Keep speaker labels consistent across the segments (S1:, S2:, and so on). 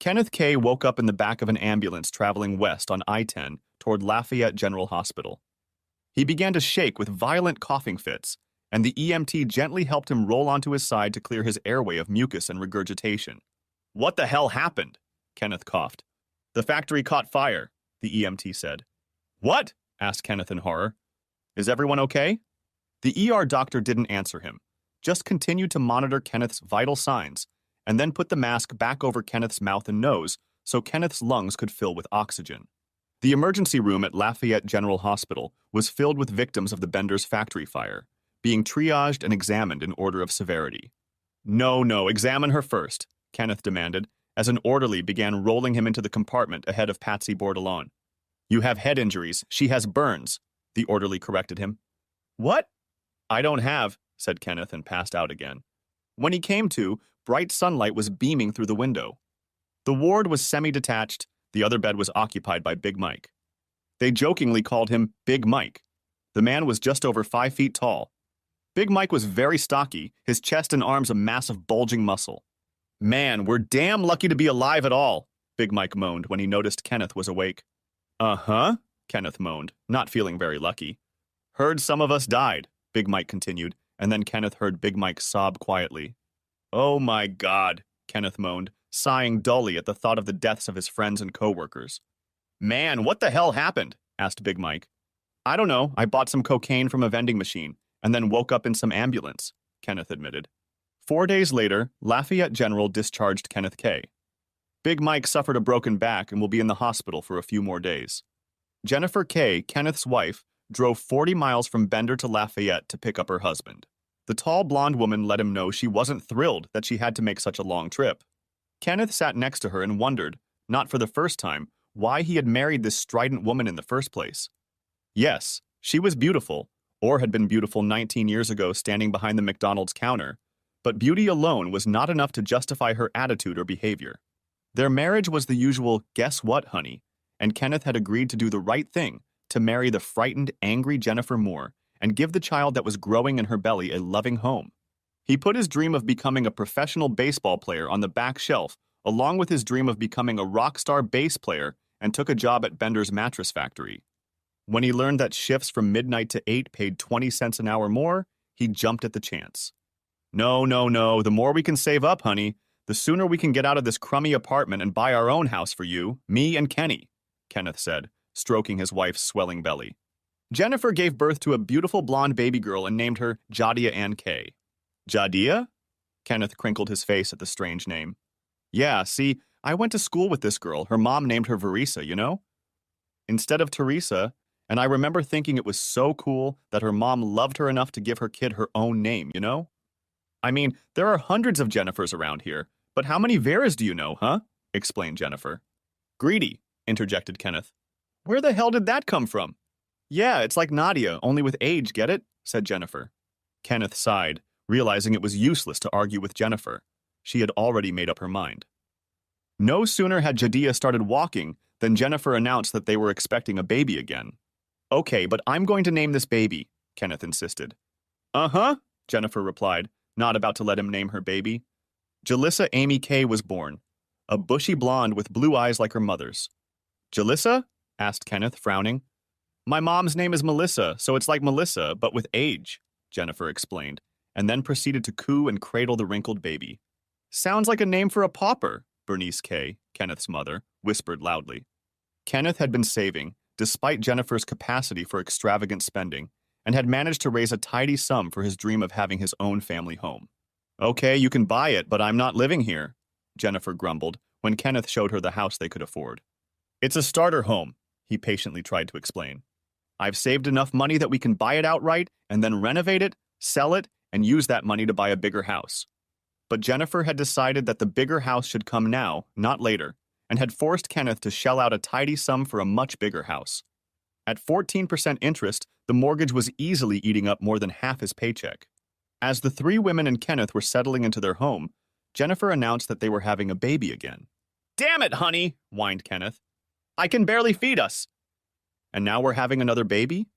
S1: Kenneth K. woke up in the back of an ambulance traveling west on I-10 toward Lafayette General Hospital. He began to shake with violent coughing fits, and the EMT gently helped him roll onto his side to clear his airway of mucus and regurgitation. "What the hell happened?" Kenneth coughed. "The factory caught fire," the EMT said. "What?" asked Kenneth in horror. "Is everyone okay?" The ER doctor didn't answer him, just continued to monitor Kenneth's vital signs, and then put the mask back over Kenneth's mouth and nose so Kenneth's lungs could fill with oxygen. The emergency room at Lafayette General Hospital was filled with victims of the Bender's factory fire, being triaged and examined in order of severity. No, examine her first," Kenneth demanded, as an orderly began rolling him into the compartment ahead of Patsy Bourdillon. "You have head injuries. She has burns," the orderly corrected him. "What?" "I don't have," said Kenneth and passed out again. When he came to, bright sunlight was beaming through the window. The ward was semi-detached, the other bed was occupied by Big Mike. They jokingly called him Big Mike. The man was just over 5 feet tall. Big Mike was very stocky, his chest and arms a mass of bulging muscle. "Man, we're damn lucky to be alive at all," Big Mike moaned when he noticed Kenneth was awake. "Uh-huh," Kenneth moaned, not feeling very lucky. "Heard some of us died," Big Mike continued, and then Kenneth heard Big Mike sob quietly. "Oh my God," Kenneth moaned, sighing dully at the thought of the deaths of his friends and co-workers. "Man, what the hell happened?" asked Big Mike. "I don't know, I bought some cocaine from a vending machine, and then woke up in some ambulance," Kenneth admitted. 4 days later, Lafayette General discharged Kenneth K. Big Mike suffered a broken back and will be in the hospital for a few more days. Jennifer K., Kenneth's wife, drove 40 miles from Bender to Lafayette to pick up her husband. The tall blonde woman let him know she wasn't thrilled that she had to make such a long trip. Kenneth sat next to her and wondered, not for the first time, why he had married this strident woman in the first place. Yes, she was beautiful, or had been beautiful 19 years ago standing behind the McDonald's counter, but beauty alone was not enough to justify her attitude or behavior. Their marriage was the usual "guess what, honey," and Kenneth had agreed to do the right thing, to marry the frightened, angry Jennifer Moore and give the child that was growing in her belly a loving home. He put his dream of becoming a professional baseball player on the back shelf, along with his dream of becoming a rock star bass player, and took a job at Bender's mattress factory. When he learned that shifts from midnight to 8 paid 20 cents an hour more, he jumped at the chance. No, the more we can save up, honey, the sooner we can get out of this crummy apartment and buy our own house for you, me and Kenny, Kenneth said, stroking his wife's swelling belly. Jennifer gave birth to a beautiful blonde baby girl and named her Jadia Ann K. Jadia? Kenneth crinkled his face at the strange name. Yeah, see, I went to school with this girl. Her mom named her Verisa, you know? Instead of Teresa, and I remember thinking it was so cool that her mom loved her enough to give her kid her own name, you know? I mean, there are hundreds of Jennifers around here, but how many Veras do you know, huh? Explained Jennifer. Greedy, interjected Kenneth. Where the hell did that come from? Yeah, it's like Nadia, only with age, get it? Said Jennifer. Kenneth sighed, realizing it was useless to argue with Jennifer. She had already made up her mind. No sooner had Jadia started walking than Jennifer announced that they were expecting a baby again. Okay, but I'm going to name this baby, Kenneth insisted. Uh-huh, Jennifer replied, not about to let him name her baby. Jalissa Amy K. was born, a bushy blonde with blue eyes like her mother's. Jalissa? Asked Kenneth, frowning. My mom's name is Melissa, so it's like Melissa, but with age, Jennifer explained, and then proceeded to coo and cradle the wrinkled baby. Sounds like a name for a pauper, Bernice K., Kenneth's mother, whispered loudly. Kenneth had been saving, despite Jennifer's capacity for extravagant spending, and had managed to raise a tidy sum for his dream of having his own family home. Okay, you can buy it, but I'm not living here, Jennifer grumbled when Kenneth showed her the house they could afford. It's a starter home, he patiently tried to explain. I've saved enough money that we can buy it outright and then renovate it, sell it, and use that money to buy a bigger house. But Jennifer had decided that the bigger house should come now, not later, and had forced Kenneth to shell out a tidy sum for a much bigger house. At 14% interest, the mortgage was easily eating up more than half his paycheck. As the 3 women and Kenneth were settling into their home, Jennifer announced that they were having a baby again. Damn it, honey, whined Kenneth. I can barely feed us. And now we're having another baby?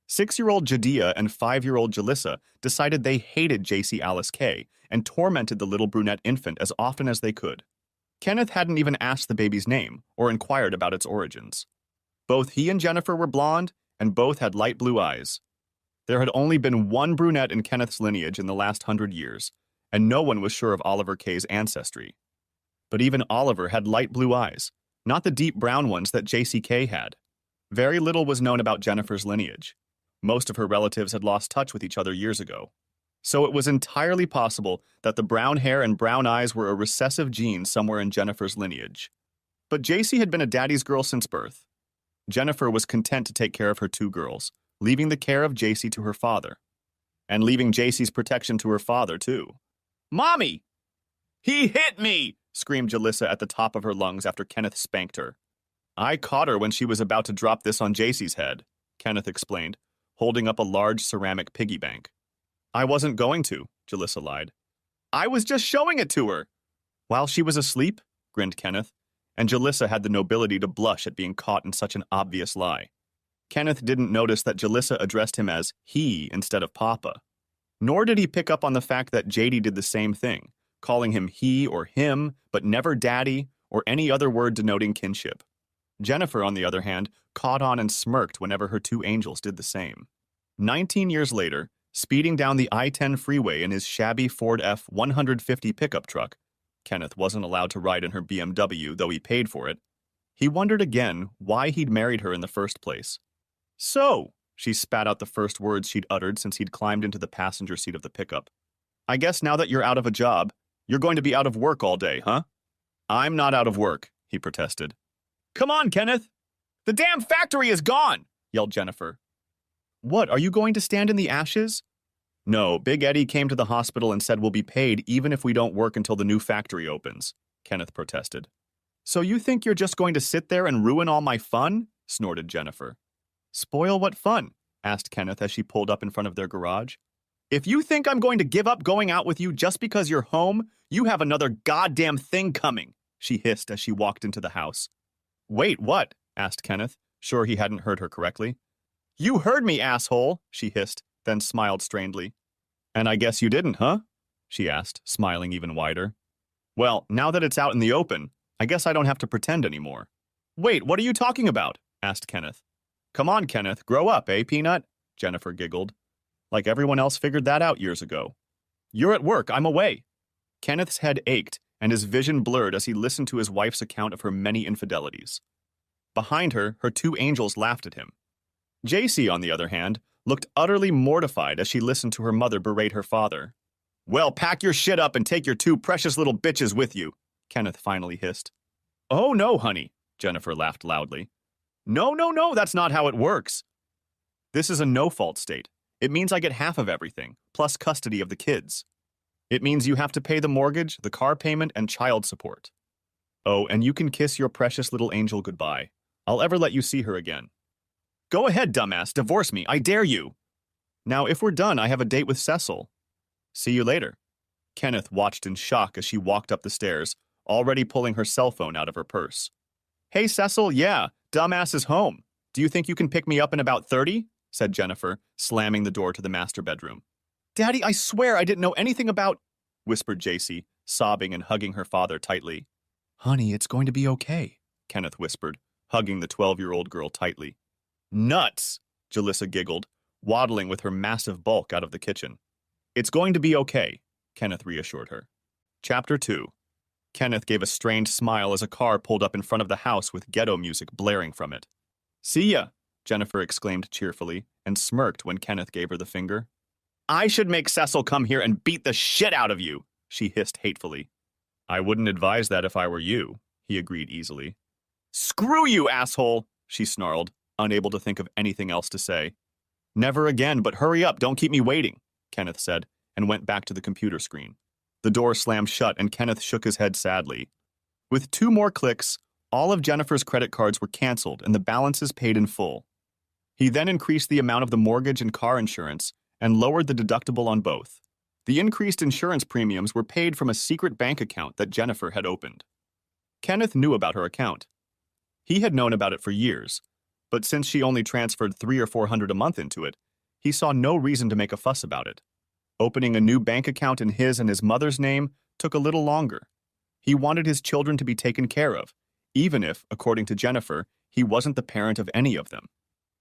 S1: 6-year-old Jadia and 5-year-old Jalissa decided they hated JC Alice K. and tormented the little brunette infant as often as they could. Kenneth hadn't even asked the baby's name or inquired about its origins. Both he and Jennifer were blonde, and both had light blue eyes. There had only been one brunette in Kenneth's lineage in the last 100 years, and no one was sure of Oliver Kay's ancestry. But even Oliver had light blue eyes, not the deep brown ones that JCK had. Very little was known about Jennifer's lineage. Most of her relatives had lost touch with each other years ago. So it was entirely possible that the brown hair and brown eyes were a recessive gene somewhere in Jennifer's lineage. But JC had been a daddy's girl since birth. Jennifer was content to take care of her two girls, leaving the care of JC to her father. And leaving JC's protection to her father, too. "Mommy! He hit me!" screamed Jalissa at the top of her lungs after Kenneth spanked her. "I caught her when she was about to drop this on JC's head," Kenneth explained, holding up a large ceramic piggy bank. "I wasn't going to," Jalissa lied. "I was just showing it to her." "While she was asleep?" grinned Kenneth, and Jalissa had the nobility to blush at being caught in such an obvious lie. Kenneth didn't notice that Jalissa addressed him as he instead of Papa. Nor did he pick up on the fact that JD did the same thing, calling him he or him, but never daddy or any other word denoting kinship. Jennifer, on the other hand, caught on and smirked whenever her two angels did the same. 19 years later, speeding down the I-10 freeway in his shabby Ford F-150 pickup truck, Kenneth wasn't allowed to ride in her BMW, though he paid for it, he wondered again why he'd married her in the first place. "So," she spat out the first words she'd uttered since he'd climbed into the passenger seat of the pickup, "I guess now that you're out of a job, you're going to be out of work all day, huh?" "I'm not out of work," he protested. "Come on, Kenneth! The damn factory is gone!" yelled Jennifer. "What, are you going to stand in the ashes?" "No, Big Eddie came to the hospital and said we'll be paid even if we don't work until the new factory opens," Kenneth protested. "So you think you're just going to sit there and ruin all my fun?" snorted Jennifer. "Spoil what fun?" asked Kenneth as she pulled up in front of their garage. "If you think I'm going to give up going out with you just because you're home, you have another goddamn thing coming," she hissed as she walked into the house. "Wait, what?" asked Kenneth, sure he hadn't heard her correctly. "You heard me, asshole," she hissed, then smiled strangely. "And I guess you didn't, huh?" she asked, smiling even wider. "Well, now that it's out in the open, I guess I don't have to pretend anymore." "Wait, what are you talking about?" asked Kenneth. "Come on, Kenneth, grow up, eh, Peanut?" Jennifer giggled. Like everyone else figured that out years ago. "You're at work, I'm away." Kenneth's head ached, and his vision blurred as he listened to his wife's account of her many infidelities. Behind her, her two angels laughed at him. JC, on the other hand, looked utterly mortified as she listened to her mother berate her father. "Well, pack your shit up and take your two precious little bitches with you," Kenneth finally hissed. "Oh, no, honey," Jennifer laughed loudly. No, that's not how it works." "This is a no-fault state. It means I get half of everything, plus custody of the kids. It means you have to pay the mortgage, the car payment, and child support. Oh, and you can kiss your precious little angel goodbye. I'll ever let you see her again." "Go ahead, dumbass, divorce me, I dare you." "Now, if we're done, I have a date with Cecil." "See you later." Kenneth watched in shock as she walked up the stairs, already pulling her cell phone out of her purse. "Hey, Cecil, yeah, dumbass is home. Do you think you can pick me up in about 30? said Jennifer, slamming the door to the master bedroom. "Daddy, I swear I didn't know anything about," whispered JC, sobbing and hugging her father tightly. "Honey, it's going to be okay," Kenneth whispered, hugging the 12-year-old girl tightly. "Nuts!" Jalissa giggled, waddling with her massive bulk out of the kitchen. "It's going to be okay," Kenneth reassured her. Chapter 2. Kenneth gave a strained smile as a car pulled up in front of the house with ghetto music blaring from it. "See ya," Jennifer exclaimed cheerfully, and smirked when Kenneth gave her the finger. "I should make Cecil come here and beat the shit out of you," she hissed hatefully. "I wouldn't advise that if I were you," he agreed easily. "Screw you, asshole," she snarled, unable to think of anything else to say. "Never again, but hurry up, don't keep me waiting," Kenneth said, and went back to the computer screen. The door slammed shut and Kenneth shook his head sadly. With 2 more clicks, all of Jennifer's credit cards were canceled and the balances paid in full. He then increased the amount of the mortgage and car insurance and lowered the deductible on both. The increased insurance premiums were paid from a secret bank account that Jennifer had opened. Kenneth knew about her account. He had known about it for years, but since she only transferred $300 or $400 a month into it, he saw no reason to make a fuss about it. Opening a new bank account in his and his mother's name took a little longer. He wanted his children to be taken care of, even if, according to Jennifer, he wasn't the parent of any of them.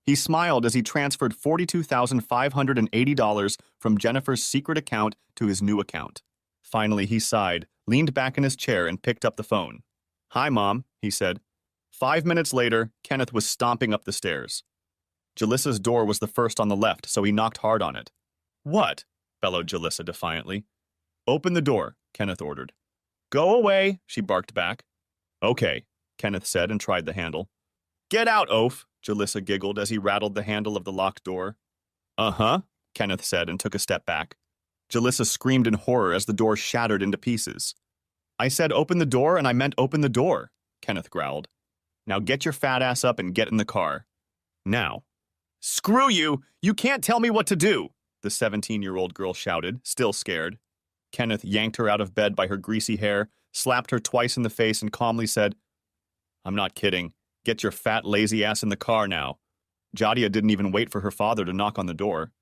S1: He smiled as he transferred $42,580 from Jennifer's secret account to his new account. Finally, he sighed, leaned back in his chair, and picked up the phone. "Hi, Mom," he said. 5 minutes later, Kenneth was stomping up the stairs. Jalissa's door was the first on the left, so he knocked hard on it. "What?" bellowed Jalissa defiantly. "Open the door," Kenneth ordered. "Go away," she barked back. "Okay," Kenneth said and tried the handle. "Get out, oaf," Jalissa giggled as he rattled the handle of the locked door. "Uh-huh," Kenneth said and took a step back. Jalissa screamed in horror as the door shattered into pieces. "I said open the door and I meant open the door," Kenneth growled. "Now get your fat ass up and get in the car. Now." "Screw you! You can't tell me what to do!" the 17-year-old girl shouted, still scared. Kenneth yanked her out of bed by her greasy hair, slapped her twice in the face, and calmly said, "I'm not kidding. Get your fat, lazy ass in the car now." Jadia didn't even wait for her father to knock on the door.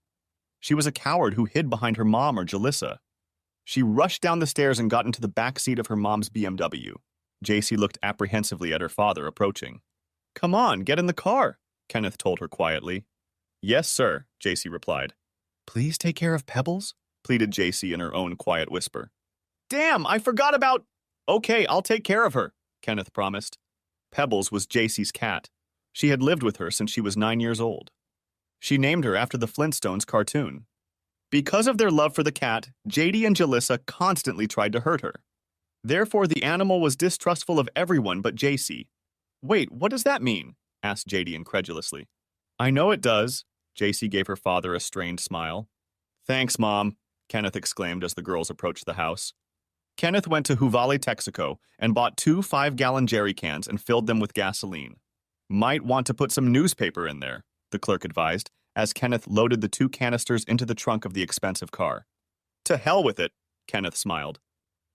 S1: She was a coward who hid behind her mom or Jalissa. She rushed down the stairs and got into the back seat of her mom's BMW. JC looked apprehensively at her father approaching. "Come on, get in the car," Kenneth told her quietly. "Yes, sir," JC replied. "Please take care of Pebbles," pleaded JC in her own quiet whisper. "Damn, I forgot about—" "Okay, I'll take care of her," Kenneth promised. Pebbles was JC's cat. She had lived with her since she was 9 years old. She named her after the Flintstones cartoon. Because of their love for the cat, JD and Jalissa constantly tried to hurt her. Therefore, the animal was distrustful of everyone but JC. "Wait, what does that mean?" asked JD incredulously. "I know it does." JC gave her father a strained smile. "Thanks, Mom," Kenneth exclaimed as the girls approached the house. Kenneth went to Huvale, Texaco, and bought 2 5-gallon jerry cans and filled them with gasoline. "Might want to put some newspaper in there," the clerk advised, as Kenneth loaded the 2 canisters into the trunk of the expensive car. "To hell with it," Kenneth smiled.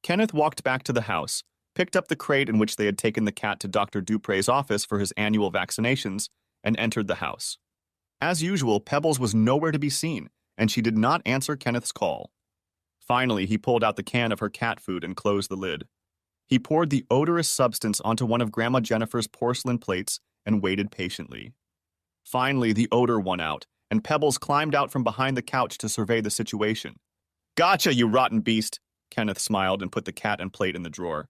S1: Kenneth walked back to the house, picked up the crate in which they had taken the cat to Dr. Dupre's office for his annual vaccinations, and entered the house. As usual, Pebbles was nowhere to be seen, and she did not answer Kenneth's call. Finally, he pulled out the can of her cat food and closed the lid. He poured the odorous substance onto one of Grandma Jennifer's porcelain plates and waited patiently. Finally, the odor won out, and Pebbles climbed out from behind the couch to survey the situation. "Gotcha, you rotten beast!" Kenneth smiled and put the cat and plate in the drawer.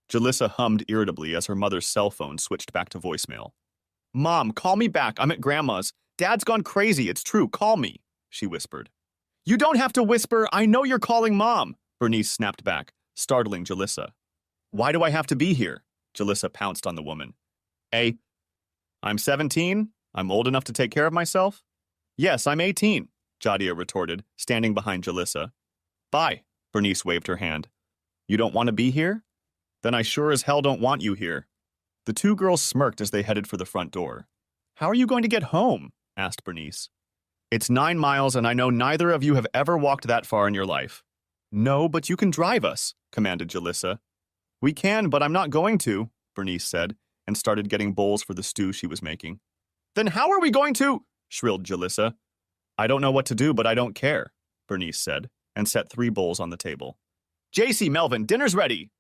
S1: Jalissa hummed irritably as her mother's cell phone switched back to voicemail. "Mom, call me back. I'm at Grandma's. Dad's gone crazy. It's true. Call me," she whispered. "You don't have to whisper. I know you're calling Mom," Bernice snapped back, startling Jalissa. "Why do I have to be here?" Jalissa pounced on the woman. I'm 17. I'm old enough to take care of myself." "Yes, I'm 18, Jadia retorted, standing behind Jalissa. "Bye," Bernice waved her hand. "You don't want to be here? Then I sure as hell don't want you here." The 2 girls smirked as they headed for the front door. "How are you going to get home?" asked Bernice. "It's 9 miles, and I know neither of you have ever walked that far in your life." "No, but you can drive us," commanded Jalissa. "We can, but I'm not going to," Bernice said, and started getting bowls for the stew she was making. "Then how are we going to—" shrilled Jalissa. "I don't know what to do, but I don't care," Bernice said, and set 3 bowls on the table. "JC, Melvin, dinner's ready!"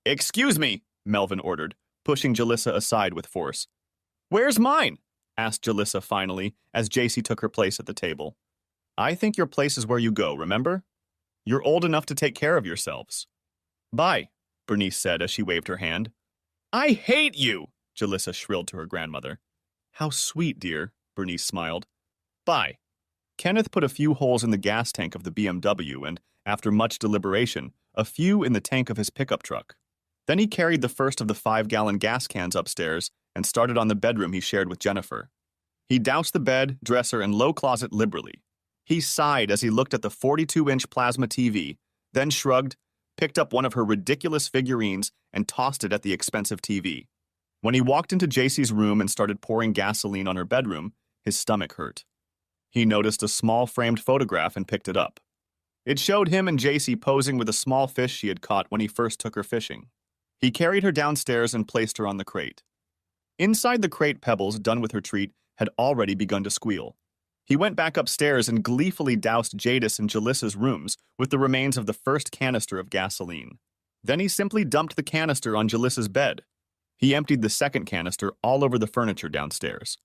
S1: "Excuse me," Melvin ordered, pushing Jalissa aside with force. "Where's mine?" asked Jalissa finally, as JC took her place at the table. "I think your place is where you go, remember? You're old enough to take care of yourselves." "Bye," Bernice said as she waved her hand. "I hate you!" Jalissa shrilled to her grandmother. "How sweet, dear," Bernice smiled. "Bye." Kenneth put a few holes in the gas tank of the BMW and, after much deliberation, a few in the tank of his pickup truck. Then he carried the first of the 5-gallon gas cans upstairs and started on the bedroom he shared with Jennifer. He doused the bed, dresser, and low closet liberally. He sighed as he looked at the 42-inch plasma TV, then shrugged, picked up one of her ridiculous figurines, and tossed it at the expensive TV. When he walked into JC's room and started pouring gasoline on her bedroom, his stomach hurt. He noticed a small framed photograph and picked it up. It showed him and JC posing with a small fish she had caught when he first took her fishing. He carried her downstairs and placed her on the crate. Inside the crate, Pebbles, done with her treat, had already begun to squeal. He went back upstairs and gleefully doused Jadis and Jalissa's rooms with the remains of the first canister of gasoline. Then he simply dumped the canister on Jalissa's bed. He emptied the second canister all over the furniture downstairs.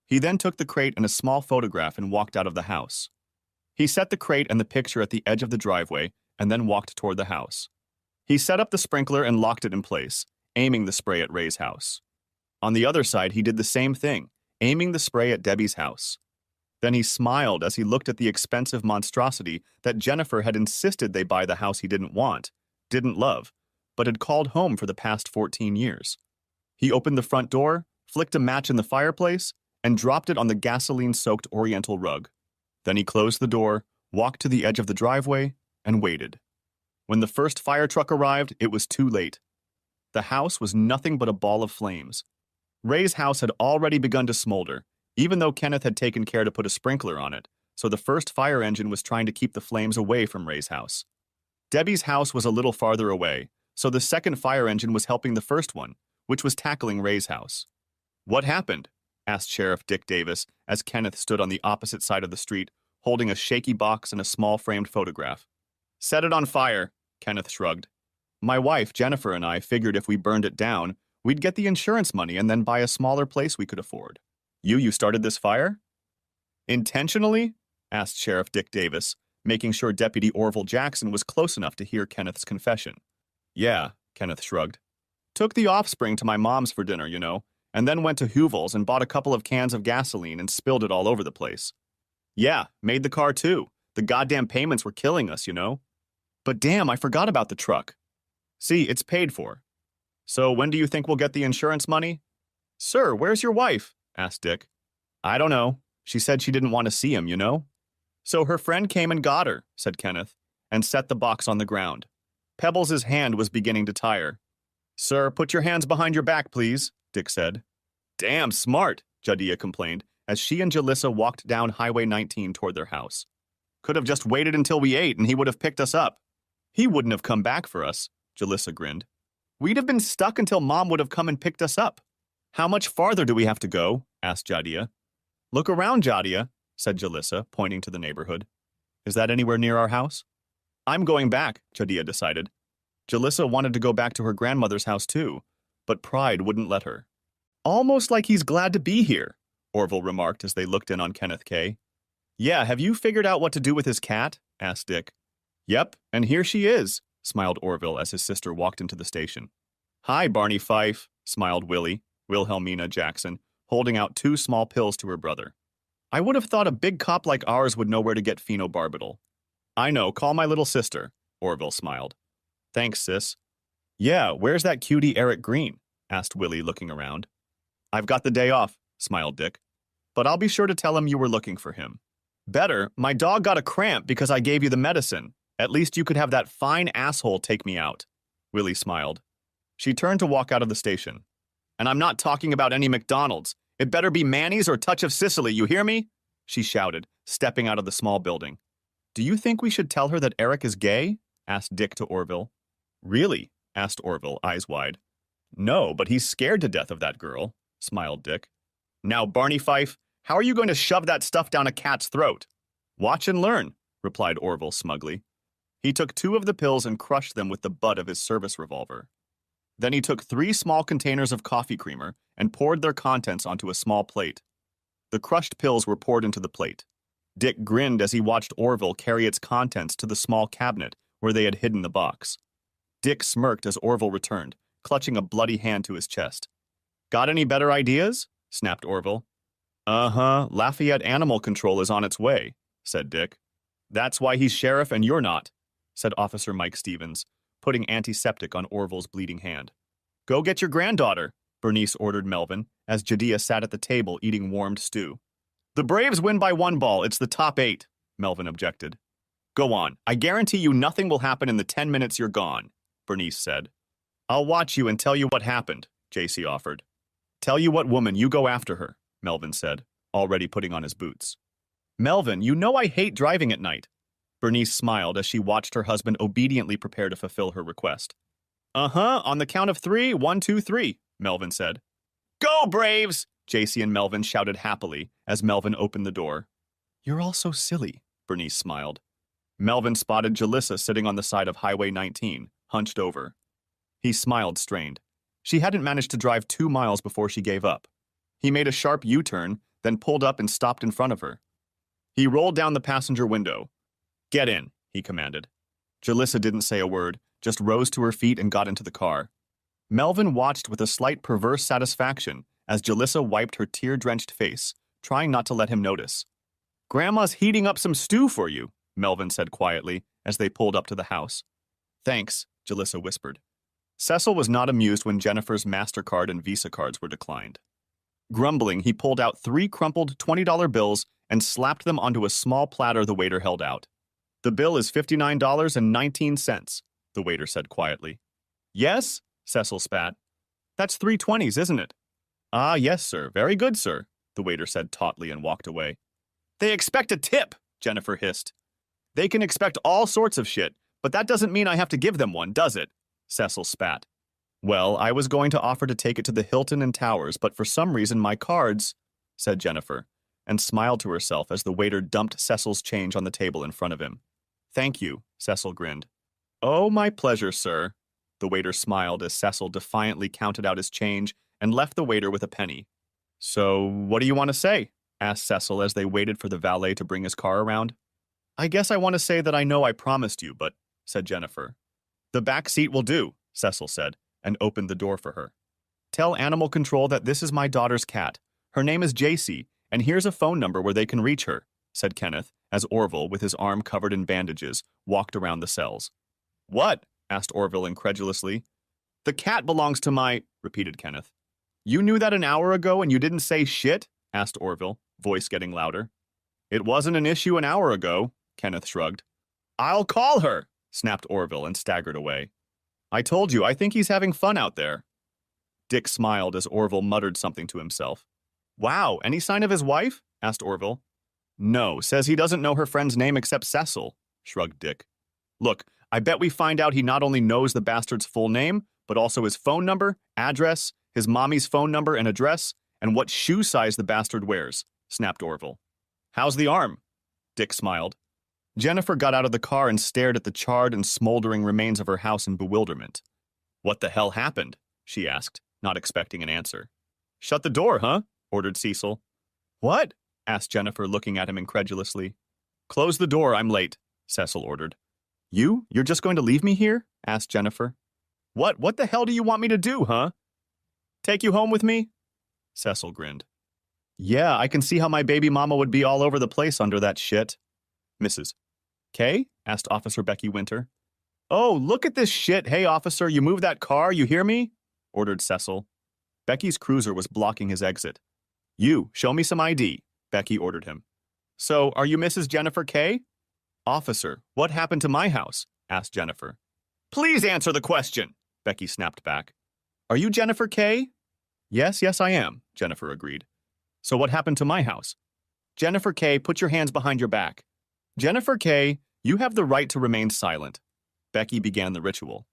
S1: He then took the crate and a small photograph and walked out of the house. He set the crate and the picture at the edge of the driveway and then walked toward the house. He set up the sprinkler and locked it in place, aiming the spray at Ray's house. On the other side, he did the same thing, aiming the spray at Debbie's house. Then he smiled as he looked at the expensive monstrosity that Jennifer had insisted they buy the house he didn't want, didn't love, but had called home for the past 14 years. He opened the front door, flicked a match in the fireplace, and dropped it on the gasoline-soaked oriental rug. Then he closed the door, walked to the edge of the driveway, and waited. When the first fire truck arrived, it was too late. The house was nothing but a ball of flames. Ray's house had already begun to smolder, even though Kenneth had taken care to put a sprinkler on it, so the first fire engine was trying to keep the flames away from Ray's house. Debbie's house was a little farther away, so the second fire engine was helping the first one, which was tackling Ray's house. "What happened?" asked Sheriff Dick Davis as Kenneth stood on the opposite side of the street, holding a shaky box and a small framed photograph. "Set it on fire," Kenneth shrugged. "My wife, Jennifer, and I figured if we burned it down, we'd get the insurance money and then buy a smaller place we could afford." You started this fire?" "Intentionally?" asked Sheriff Dick Davis, making sure Deputy Orville Jackson was close enough to hear Kenneth's confession. "Yeah," Kenneth shrugged. "Took the offspring to my mom's for dinner, and then went to Hoovel's and bought a couple of cans of gasoline and spilled it all over the place. Yeah, made the car too. The goddamn payments were killing us, But damn, I forgot about the truck. See, it's paid for. So when do you think we'll get the insurance money?" "Sir, where's your wife?" asked Dick. "I don't know. She said she didn't want to see him, "So her friend came and got her," said Kenneth, and set the box on the ground. Pebbles' hand was beginning to tire. "Sir, put your hands behind your back, please," Dick said. "Damn smart," Jadiah complained, as she and Jalissa walked down Highway 19 toward their house. "Could have just waited until we ate and he would have picked us up." "He wouldn't have come back for us," Jalissa grinned. "We'd have been stuck until Mom would have come and picked us up." "How much farther do we have to go?" asked Jadiah. "Look around, Jadiah," said Jalissa, pointing to the neighborhood. "Is that anywhere near our house?" "I'm going back," Jadiah decided. Jalissa wanted to go back to her grandmother's house too, but pride wouldn't let her. "Almost like he's glad to be here," Orville remarked as they looked in on Kenneth K. "Yeah, have you figured out what to do with his cat?" asked Dick. "Yep, and here she is," smiled Orville as his sister walked into the station. "Hi, Barney Fife," smiled Wilhelmina Jackson, holding out 2 small pills to her brother. "I would have thought a big cop like ours would know where to get phenobarbital." "I know, call my little sister," Orville smiled. "Thanks, sis." "Yeah, where's that cutie Eric Green?" asked Willie, looking around. "I've got the day off," smiled Dick. "But I'll be sure to tell him you were looking for him." "Better, my dog got a cramp because I gave you the medicine. At least you could have that fine asshole take me out." Willie smiled. She turned to walk out of the station. "And I'm not talking about any McDonald's. It better be Manny's or Touch of Sicily, you hear me?" she shouted, stepping out of the small building. "Do you think we should tell her that Eric is gay?" asked Dick to Orville. "Really?" asked Orville, eyes wide. "No, but he's scared to death of that girl," smiled Dick. "Now, Barney Fife, how are you going to shove that stuff down a cat's throat?" "Watch and learn," replied Orville smugly. He took 2 of the pills and crushed them with the butt of his service revolver. Then he took 3 small containers of coffee creamer and poured their contents onto a small plate. The crushed pills were poured into the plate. Dick grinned as he watched Orville carry its contents to the small cabinet where they had hidden the box. Dick smirked as Orville returned, clutching a bloody hand to his chest. "Got any better ideas?" snapped Orville. "Uh-huh, Lafayette Animal Control is on its way," said Dick. "That's why he's sheriff and you're not," said Officer Mike Stevens, putting antiseptic on Orville's bleeding hand. "Go get your granddaughter," Bernice ordered Melvin, as Jadiah sat at the table eating warmed stew. "The Braves win by 1 ball, it's the top 8, Melvin objected. "Go on, I guarantee you nothing will happen in the 10 minutes you're gone," Bernice said. "I'll watch you and tell you what happened," JC offered. "Tell you what woman, you go after her," Melvin said, already putting on his boots. "Melvin, you know I hate driving at night." Bernice smiled as she watched her husband obediently prepare to fulfill her request. "Uh-huh, on the count of 3, 1, 2, 3, Melvin said. "Go, Braves!" JC and Melvin shouted happily as Melvin opened the door. "You're all so silly," Bernice smiled. Melvin spotted Jalissa sitting on the side of Highway 19, hunched over. He smiled, strained. She hadn't managed to drive 2 miles before she gave up. He made a sharp U-turn, then pulled up and stopped in front of her. He rolled down the passenger window. "Get in," he commanded. Jalissa didn't say a word, just rose to her feet and got into the car. Melvin watched with a slight perverse satisfaction as Jalissa wiped her tear-drenched face, trying not to let him notice. "Grandma's heating up some stew for you," Melvin said quietly as they pulled up to the house. "Thanks," Jalissa whispered. Cecil was not amused when Jennifer's MasterCard and Visa cards were declined. Grumbling, he pulled out 3 crumpled $20 bills and slapped them onto a small platter the waiter held out. "The bill is $59.19, the waiter said quietly. "Yes?" Cecil spat. "That's 3 20s, isn't it?" "Ah, yes, sir. Very good, sir," the waiter said tautly and walked away. "They expect a tip," Jennifer hissed. "They can expect all sorts of shit, but that doesn't mean I have to give them one, does it?" Cecil spat. "Well, I was going to offer to take it to the Hilton and Towers, but for some reason my cards," said Jennifer, and smiled to herself as the waiter dumped Cecil's change on the table in front of him. "Thank you," Cecil grinned. "Oh, my pleasure, sir." The waiter smiled as Cecil defiantly counted out his change and left the waiter with a penny. "So, what do you want to say?" asked Cecil as they waited for the valet to bring his car around. "I guess I want to say that I know I promised you, but," said Jennifer. "The back seat will do," Cecil said, and opened the door for her. "Tell Animal Control that this is my daughter's cat. Her name is JC, and here's a phone number where they can reach her," said Kenneth, as Orville, with his arm covered in bandages, walked around the cells. "What?" asked Orville incredulously. "The cat belongs to my," repeated Kenneth. "You knew that an hour ago and you didn't say shit?" asked Orville, voice getting louder. "It wasn't an issue an hour ago," Kenneth shrugged. "I'll call her," snapped Orville and staggered away. "I told you, I think he's having fun out there." Dick smiled as Orville muttered something to himself. "Wow, any sign of his wife?" asked Orville. "No, says he doesn't know her friend's name except Cecil," shrugged Dick. "Look, I bet we find out he not only knows the bastard's full name, but also his phone number, address, his mommy's phone number and address, and what shoe size the bastard wears," snapped Orville. "How's the arm?" Dick smiled. Jennifer got out of the car and stared at the charred and smoldering remains of her house in bewilderment. "What the hell happened?" she asked, not expecting an answer. "Shut the door, huh?" ordered Cecil. "What?" asked Jennifer, looking at him incredulously. "Close the door, I'm late," Cecil ordered. You're just going to leave me here?" asked Jennifer. What the hell do you want me to do, huh? Take you home with me?" Cecil grinned. "Yeah, I can see how my baby mama would be all over the place under that shit." "Mrs. K?" asked Officer Becky Winter. "Oh, look at this shit. Hey, officer, you move that car, you hear me?" ordered Cecil. Becky's cruiser was blocking his exit. "You, show me some ID," Becky ordered him. "So, are you Mrs. Jennifer K?" "Officer, what happened to my house?" asked Jennifer. "Please answer the question," Becky snapped back. "Are you Jennifer K?" Yes, I am," Jennifer agreed. "So what happened to my house?" "Jennifer K, put your hands behind your back." "Jennifer K, you have the right to remain silent." Becky began the ritual.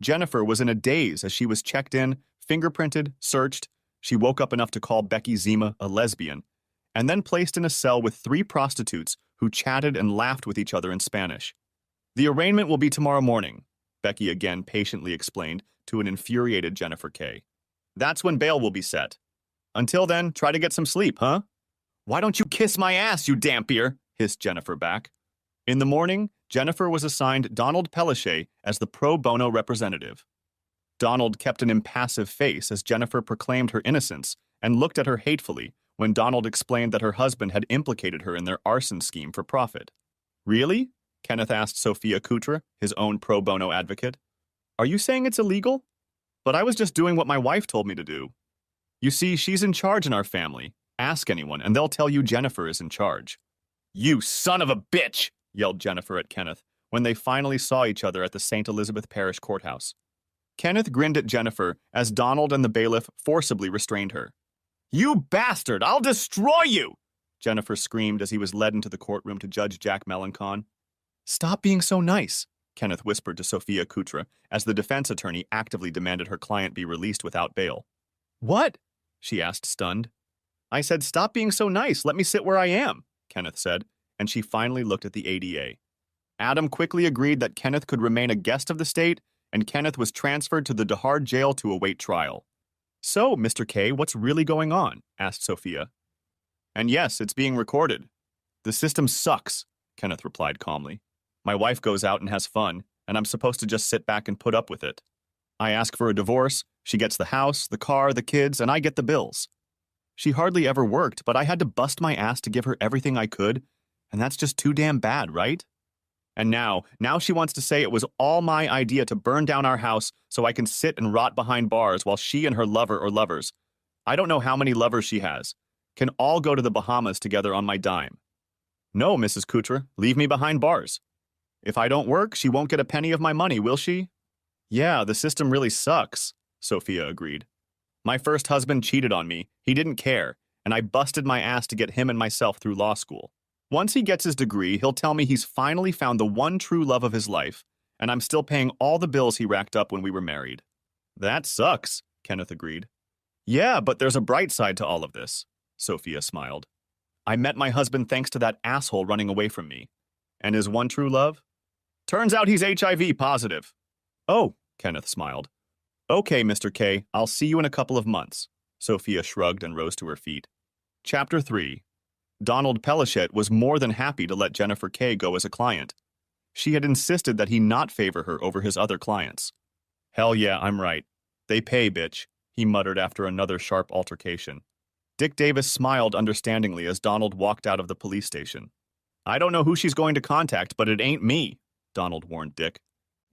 S1: Jennifer was in a daze as she was checked in, fingerprinted, searched. She woke up enough to call Becky Zima a lesbian, and then placed in a cell with 3 prostitutes who chatted and laughed with each other in Spanish. "The arraignment will be tomorrow morning," Becky again patiently explained to an infuriated Jennifer K. "That's when bail will be set. Until then, try to get some sleep, huh?" "Why don't you kiss my ass, you dampier?" hissed Jennifer back. In the morning, Jennifer was assigned Donald Pellichet as the pro bono representative. Donald kept an impassive face as Jennifer proclaimed her innocence and looked at her hatefully when Donald explained that her husband had implicated her in their arson scheme for profit. "Really?" Kenneth asked Sophia Kutra, his own pro bono advocate. "Are you saying it's illegal? But I was just doing what my wife told me to do. You see, she's in charge in our family. Ask anyone, and they'll tell you Jennifer is in charge." "You son of a bitch!" yelled Jennifer at Kenneth when they finally saw each other at the St. Elizabeth Parish Courthouse. Kenneth grinned at Jennifer as Donald and the bailiff forcibly restrained her. "You bastard! I'll destroy you!" Jennifer screamed as he was led into the courtroom to Judge Jack Melancon. "Stop being so nice," Kenneth whispered to Sophia Kutra as the defense attorney actively demanded her client be released without bail. "What?" she asked, stunned. "I said, stop being so nice. Let me sit where I am," Kenneth said, and she finally looked at the ADA. Adam quickly agreed that Kenneth could remain a guest of the state and Kenneth was transferred to the Dahard jail to await trial. "So, Mr. K, what's really going on?" asked Sophia. "And yes, it's being recorded." "The system sucks," Kenneth replied calmly. "My wife goes out and has fun, and I'm supposed to just sit back and put up with it. I ask for a divorce, she gets the house, the car, the kids, and I get the bills. She hardly ever worked, but I had to bust my ass to give her everything I could, and that's just too damn bad, right? And now she wants to say it was all my idea to burn down our house so I can sit and rot behind bars while she and her lover or lovers, I don't know how many lovers she has, can all go to the Bahamas together on my dime. No, Mrs. Kutra, leave me behind bars. If I don't work, she won't get a penny of my money, will she?" "Yeah, the system really sucks," Sophia agreed. "My first husband cheated on me, he didn't care, and I busted my ass to get him and myself through law school. Once he gets his degree, he'll tell me he's finally found the one true love of his life, and I'm still paying all the bills he racked up when we were married." "That sucks," Kenneth agreed. "Yeah, but there's a bright side to all of this," Sophia smiled. "I met my husband thanks to that asshole running away from me. And his one true love? Turns out he's HIV positive." "Oh," Kenneth smiled. "Okay, Mr. K, I'll see you in a couple of months." Sophia shrugged and rose to her feet. Chapter 3. Donald Pellichet was more than happy to let Jennifer K go as a client. She had insisted that he not favor her over his other clients. "Hell yeah, I'm right. They pay, bitch," he muttered after another sharp altercation. Dick Davis smiled understandingly as Donald walked out of the police station. "I don't know who she's going to contact, but it ain't me," Donald warned Dick.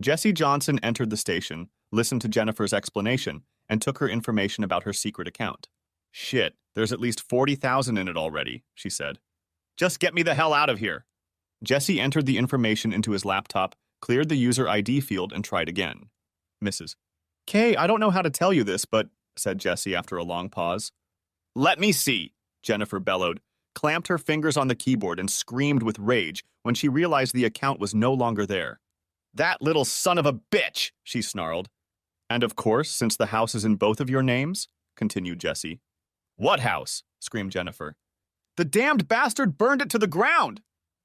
S1: Jesse Johnson entered the station, listened to Jennifer's explanation, and took her information about her secret account. "Shit, there's at least 40,000 in it already," she said. "Just get me the hell out of here." Jesse entered the information into his laptop, cleared the user ID field, and tried again. "Mrs. K, I don't know how to tell you this, but," said Jesse after a long pause. "Let me see," Jennifer bellowed, clamped her fingers on the keyboard, and screamed with rage when she realized the account was no longer there. "That little son of a bitch," she snarled. "And of course, since the house is in both of your names," continued Jesse. "What house?" screamed Jennifer. "The damned bastard burned it to the ground!"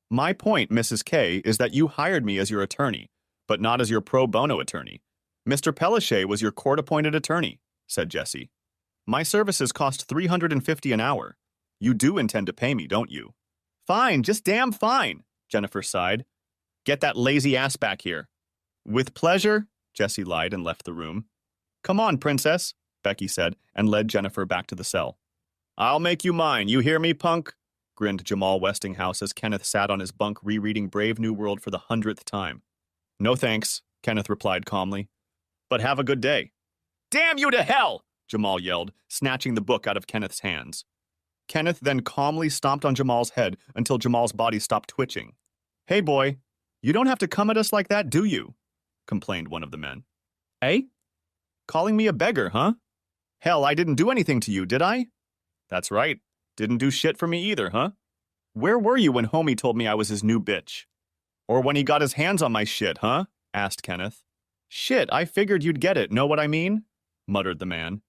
S1: "My point, Mrs. K, is that you hired me as your attorney, but not as your pro bono attorney. Mr. Pellichet was your court-appointed attorney," said Jesse. "My services cost $350 an hour. You do intend to pay me, don't you?" "Fine, just damn fine," Jennifer sighed. "Get that lazy ass back here." "With pleasure," Jesse lied and left the room. "Come on, princess," Becky said, and led Jennifer back to the cell. "I'll make you mine, you hear me, punk?" grinned Jamal Westinghouse as Kenneth sat on his bunk rereading Brave New World for the 100th time. "No thanks," Kenneth replied calmly. "But have a good day." "Damn you to hell!" Jamal yelled, snatching the book out of Kenneth's hands. Kenneth then calmly stomped on Jamal's head until Jamal's body stopped twitching. "Hey, boy, you don't have to come at us like that, do you?" complained one of the men. "Eh? Calling me a beggar, huh? Hell, I didn't do anything to you, did I?" "That's right. Didn't do shit for me either, huh? Where were you when homie told me I was his new bitch? Or when he got his hands on my shit, huh?" asked Kenneth. "Shit, I figured you'd get it, know what I mean?" muttered the man.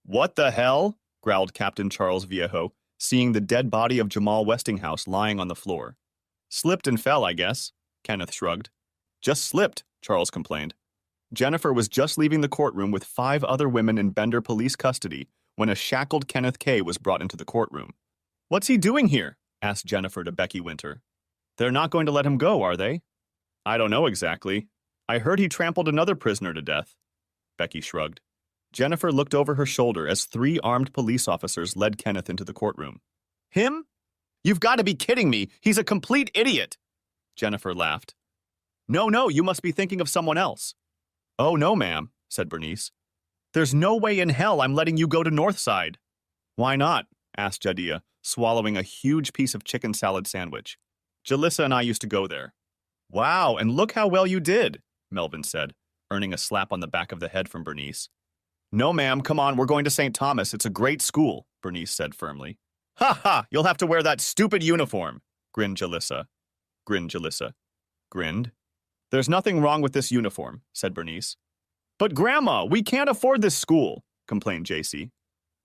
S1: "What the hell?" growled Captain Charles Viejo, seeing the dead body of Jamal Westinghouse lying on the floor. "Slipped and fell, I guess," Kenneth shrugged. "Just slipped," Charles complained. Jennifer was just leaving the courtroom with 5 other women in Bender police custody when a shackled Kenneth K was brought into the courtroom. "What's he doing here?" asked Jennifer to Becky Winter. "They're not going to let him go, are they?" "I don't know exactly. I heard he trampled another prisoner to death." Becky shrugged. Jennifer looked over her shoulder as 3 armed police officers led Kenneth into the courtroom. "Him? You've got to be kidding me! He's a complete idiot!" Jennifer laughed. No, you must be thinking of someone else." "Oh, no, ma'am," said Bernice. "There's no way in hell I'm letting you go to Northside." "Why not?" asked Jadiah, swallowing a huge piece of chicken salad sandwich. "Jalissa and I used to go there." "Wow, and look how well you did," Melvin said, earning a slap on the back of the head from Bernice. "No, ma'am, come on, we're going to St. Thomas. It's a great school," Bernice said firmly. "Ha ha, you'll have to wear that stupid uniform," grinned Jalissa. Grinned. "There's nothing wrong with this uniform," said Bernice. "But Grandma, we can't afford this school," complained JC.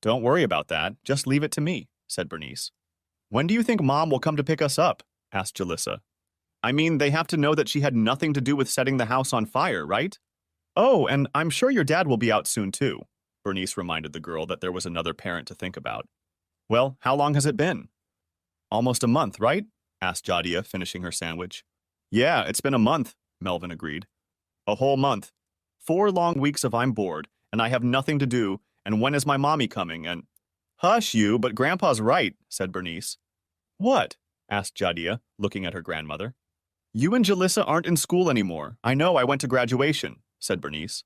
S1: "Don't worry about that. Just leave it to me," said Bernice. "When do you think Mom will come to pick us up?" asked Jalissa. "I mean, they have to know that she had nothing to do with setting the house on fire, right?" Oh, and I'm sure your dad will be out soon too. Bernice reminded the girl that there was another parent to think about. Well, how long has it been? Almost a month, right? Asked Jadia, finishing her sandwich. Yeah, it's been a month, Melvin agreed. A whole month. 4 long weeks of I'm bored, and I have nothing to do, and when is my mommy coming, and— Hush you, but Grandpa's right, said Bernice. What? Asked Jadia, looking at her grandmother. You and Jalissa aren't in school anymore. I know, I went to graduation, said Bernice.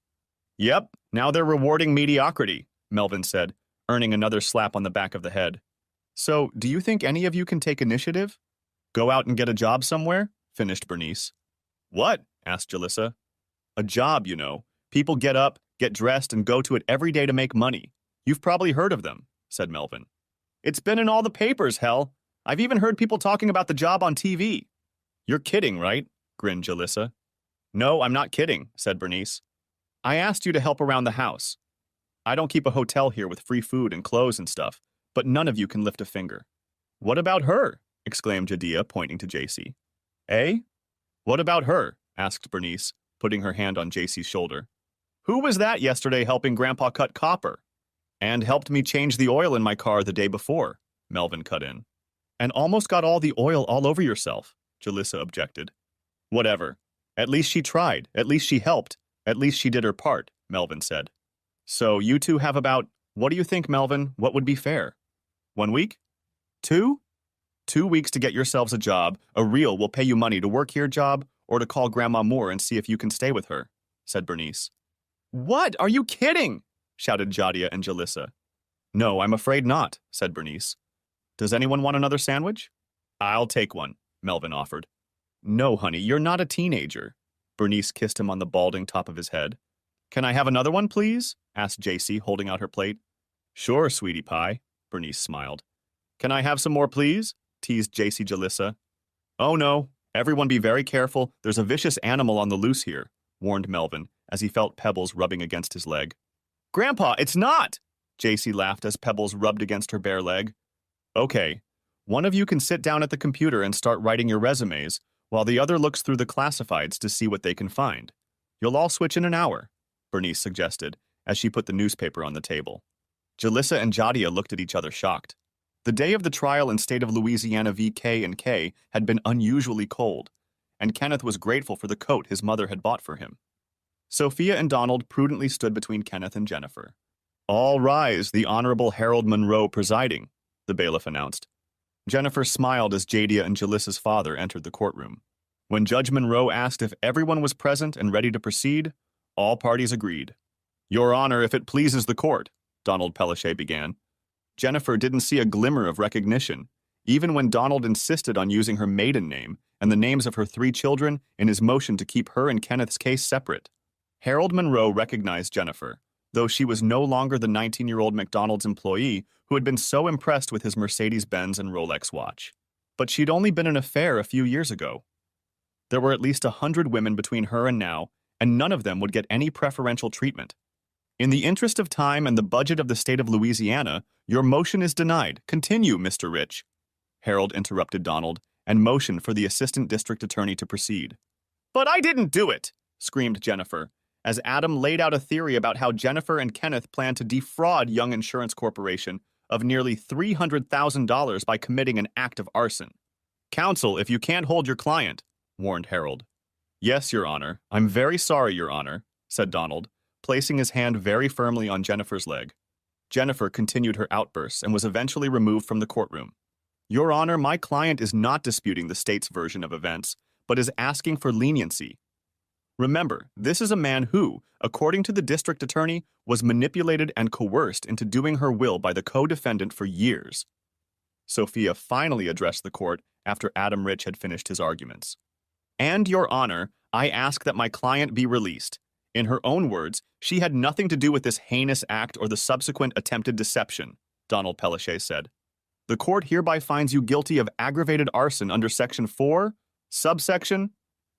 S1: Yep, now they're rewarding mediocrity, Melvin said, earning another slap on the back of the head. So, do you think any of you can take initiative? Go out and get a job somewhere? Finished Bernice. What? Asked Jalissa. A job, you know. People get up, get dressed, and go to it every day to make money. You've probably heard of them, said Melvin. It's been in all the papers, hell. I've even heard people talking about the job on TV. You're kidding, right? Grinned Jalissa. No, I'm not kidding, said Bernice. I asked you to help around the house. I don't keep a hotel here with free food and clothes and stuff, but none of you can lift a finger. What about her? Exclaimed Jadia, pointing to JC. Eh? What about her? Asked Bernice, putting her hand on JC's shoulder. Who was that yesterday helping Grandpa cut copper? And helped me change the oil in my car the day before, Melvin cut in. And almost got all the oil all over yourself, Jalissa objected. Whatever. At least she tried. At least she helped. At least she did her part, Melvin said. So you two have about— What do you think, Melvin? What would be fair? 1 week? 2? 2 weeks to get yourselves a job. A real will pay you money to work here job or to call Grandma Moore and see if you can stay with her, said Bernice. What? Are you kidding? Shouted Jadia and Jalissa. No, I'm afraid not, said Bernice. Does anyone want another sandwich? I'll take one, Melvin offered. No, honey, you're not a teenager. Bernice kissed him on the balding top of his head. Can I have another one, please? Asked JC, holding out her plate. Sure, sweetie pie, Bernice smiled. Can I have some more, please? Teased JC Jalissa. Oh no, everyone be very careful. There's a vicious animal on the loose here, warned Melvin, as he felt Pebbles rubbing against his leg. Grandpa, it's not! JC laughed as Pebbles rubbed against her bare leg. Okay, one of you can sit down at the computer and start writing your resumes, while the other looks through the classifieds to see what they can find. You'll all switch in an hour, Bernice suggested, as she put the newspaper on the table. Jalissa and Jadia looked at each other shocked. The day of the trial in state of Louisiana v. K&K had been unusually cold, and Kenneth was grateful for the coat his mother had bought for him. Sophia and Donald prudently stood between Kenneth and Jennifer. All rise, the Honorable Harold Monroe presiding, the bailiff announced. Jennifer smiled as Jadia and Jalissa's father entered the courtroom. When Judge Monroe asked if everyone was present and ready to proceed, all parties agreed. Your Honor, if it pleases the court, Donald Pellichet began. Jennifer didn't see a glimmer of recognition, even when Donald insisted on using her maiden name and the names of her 3 children in his motion to keep her and Kenneth's case separate. Harold Monroe recognized Jennifer, though she was no longer the 19-year-old McDonald's employee who had been so impressed with his Mercedes-Benz and Rolex watch. But she'd only been an affair a few years ago. There were at least 100 women between her and now, and none of them would get any preferential treatment. In the interest of time and the budget of the state of Louisiana, your motion is denied. Continue, Mr. Rich. Harold interrupted Donald and motioned for the assistant district attorney to proceed. But I didn't do it, screamed Jennifer, as Adam laid out a theory about how Jennifer and Kenneth planned to defraud Young Insurance Corporation of nearly $300,000 by committing an act of arson. Counsel, if you can't hold your client, warned Harold. Yes, Your Honor. I'm very sorry, Your Honor, said Donald, placing his hand very firmly on Jennifer's leg. Jennifer continued her outbursts and was eventually removed from the courtroom. Your Honor, my client is not disputing the state's version of events, but is asking for leniency. Remember, this is a man who, according to the district attorney, was manipulated and coerced into doing her will by the co-defendant for years. Sophia finally addressed the court after Adam Rich had finished his arguments. And, Your Honor, I ask that my client be released. In her own words, she had nothing to do with this heinous act or the subsequent attempted deception, Donald Pellichet said. The court hereby finds you guilty of aggravated arson under Section 4, subsection,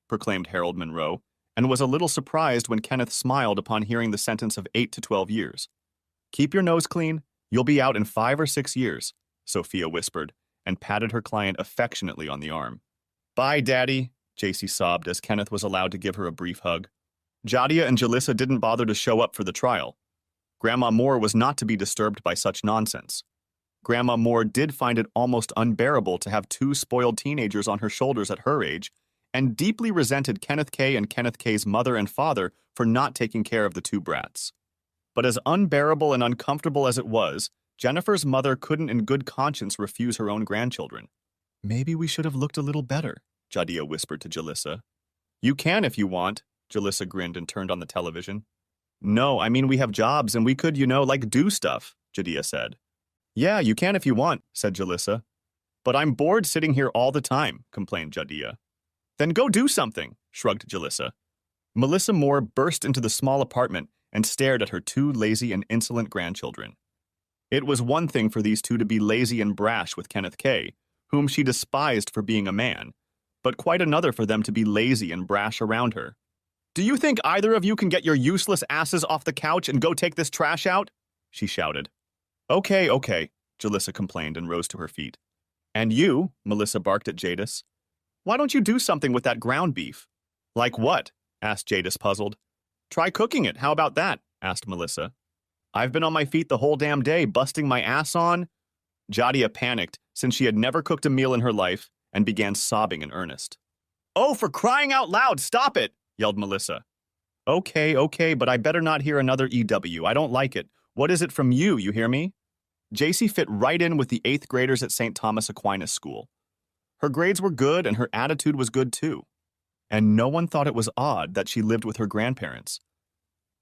S1: proclaimed Harold Monroe, and was a little surprised when Kenneth smiled upon hearing the sentence of 8 to 12 years. Keep your nose clean. You'll be out in 5 or 6 years, Sophia whispered, and patted her client affectionately on the arm. Bye, Daddy, JC sobbed as Kenneth was allowed to give her a brief hug. Jadia and Jalissa didn't bother to show up for the trial. Grandma Moore was not to be disturbed by such nonsense. Grandma Moore did find it almost unbearable to have two spoiled teenagers on her shoulders at her age, and deeply resented Kenneth K and Kenneth K's mother and father for not taking care of the two brats. But as unbearable and uncomfortable as it was, Jennifer's mother couldn't in good conscience refuse her own grandchildren. "Maybe we should have looked a little better," Jadia whispered to Jalissa. "You can if you want," Jalissa grinned and turned on the television. "No, I mean we have jobs and we could, do stuff," Jadia said. "Yeah, you can if you want," said Jalissa. "But I'm bored sitting here all the time," complained Jadia. "Then go do something," shrugged Jalissa. Melissa Moore burst into the small apartment and stared at her two lazy and insolent grandchildren. It was one thing for these two to be lazy and brash with Kenneth K, whom she despised for being a man, but quite another for them to be lazy and brash around her. "Do you think either of you can get your useless asses off the couch and go take this trash out?" she shouted. Okay, Jalissa complained and rose to her feet. "And you," Melissa barked at Jadis. "Why don't you do something with that ground beef?" "Like what?" asked Jadis, puzzled. "Try cooking it, how about that?" asked Melissa. "I've been on my feet the whole damn day, busting my ass on." Jadia panicked, since she had never cooked a meal in her life, and began sobbing in earnest. "Oh, for crying out loud, stop it!" yelled Melissa. Okay, but I better not hear another EW. I don't like it. What is it from you, you hear me?" JC fit right in with the 8th graders at St. Thomas Aquinas School. Her grades were good and her attitude was good too. And no one thought it was odd that she lived with her grandparents.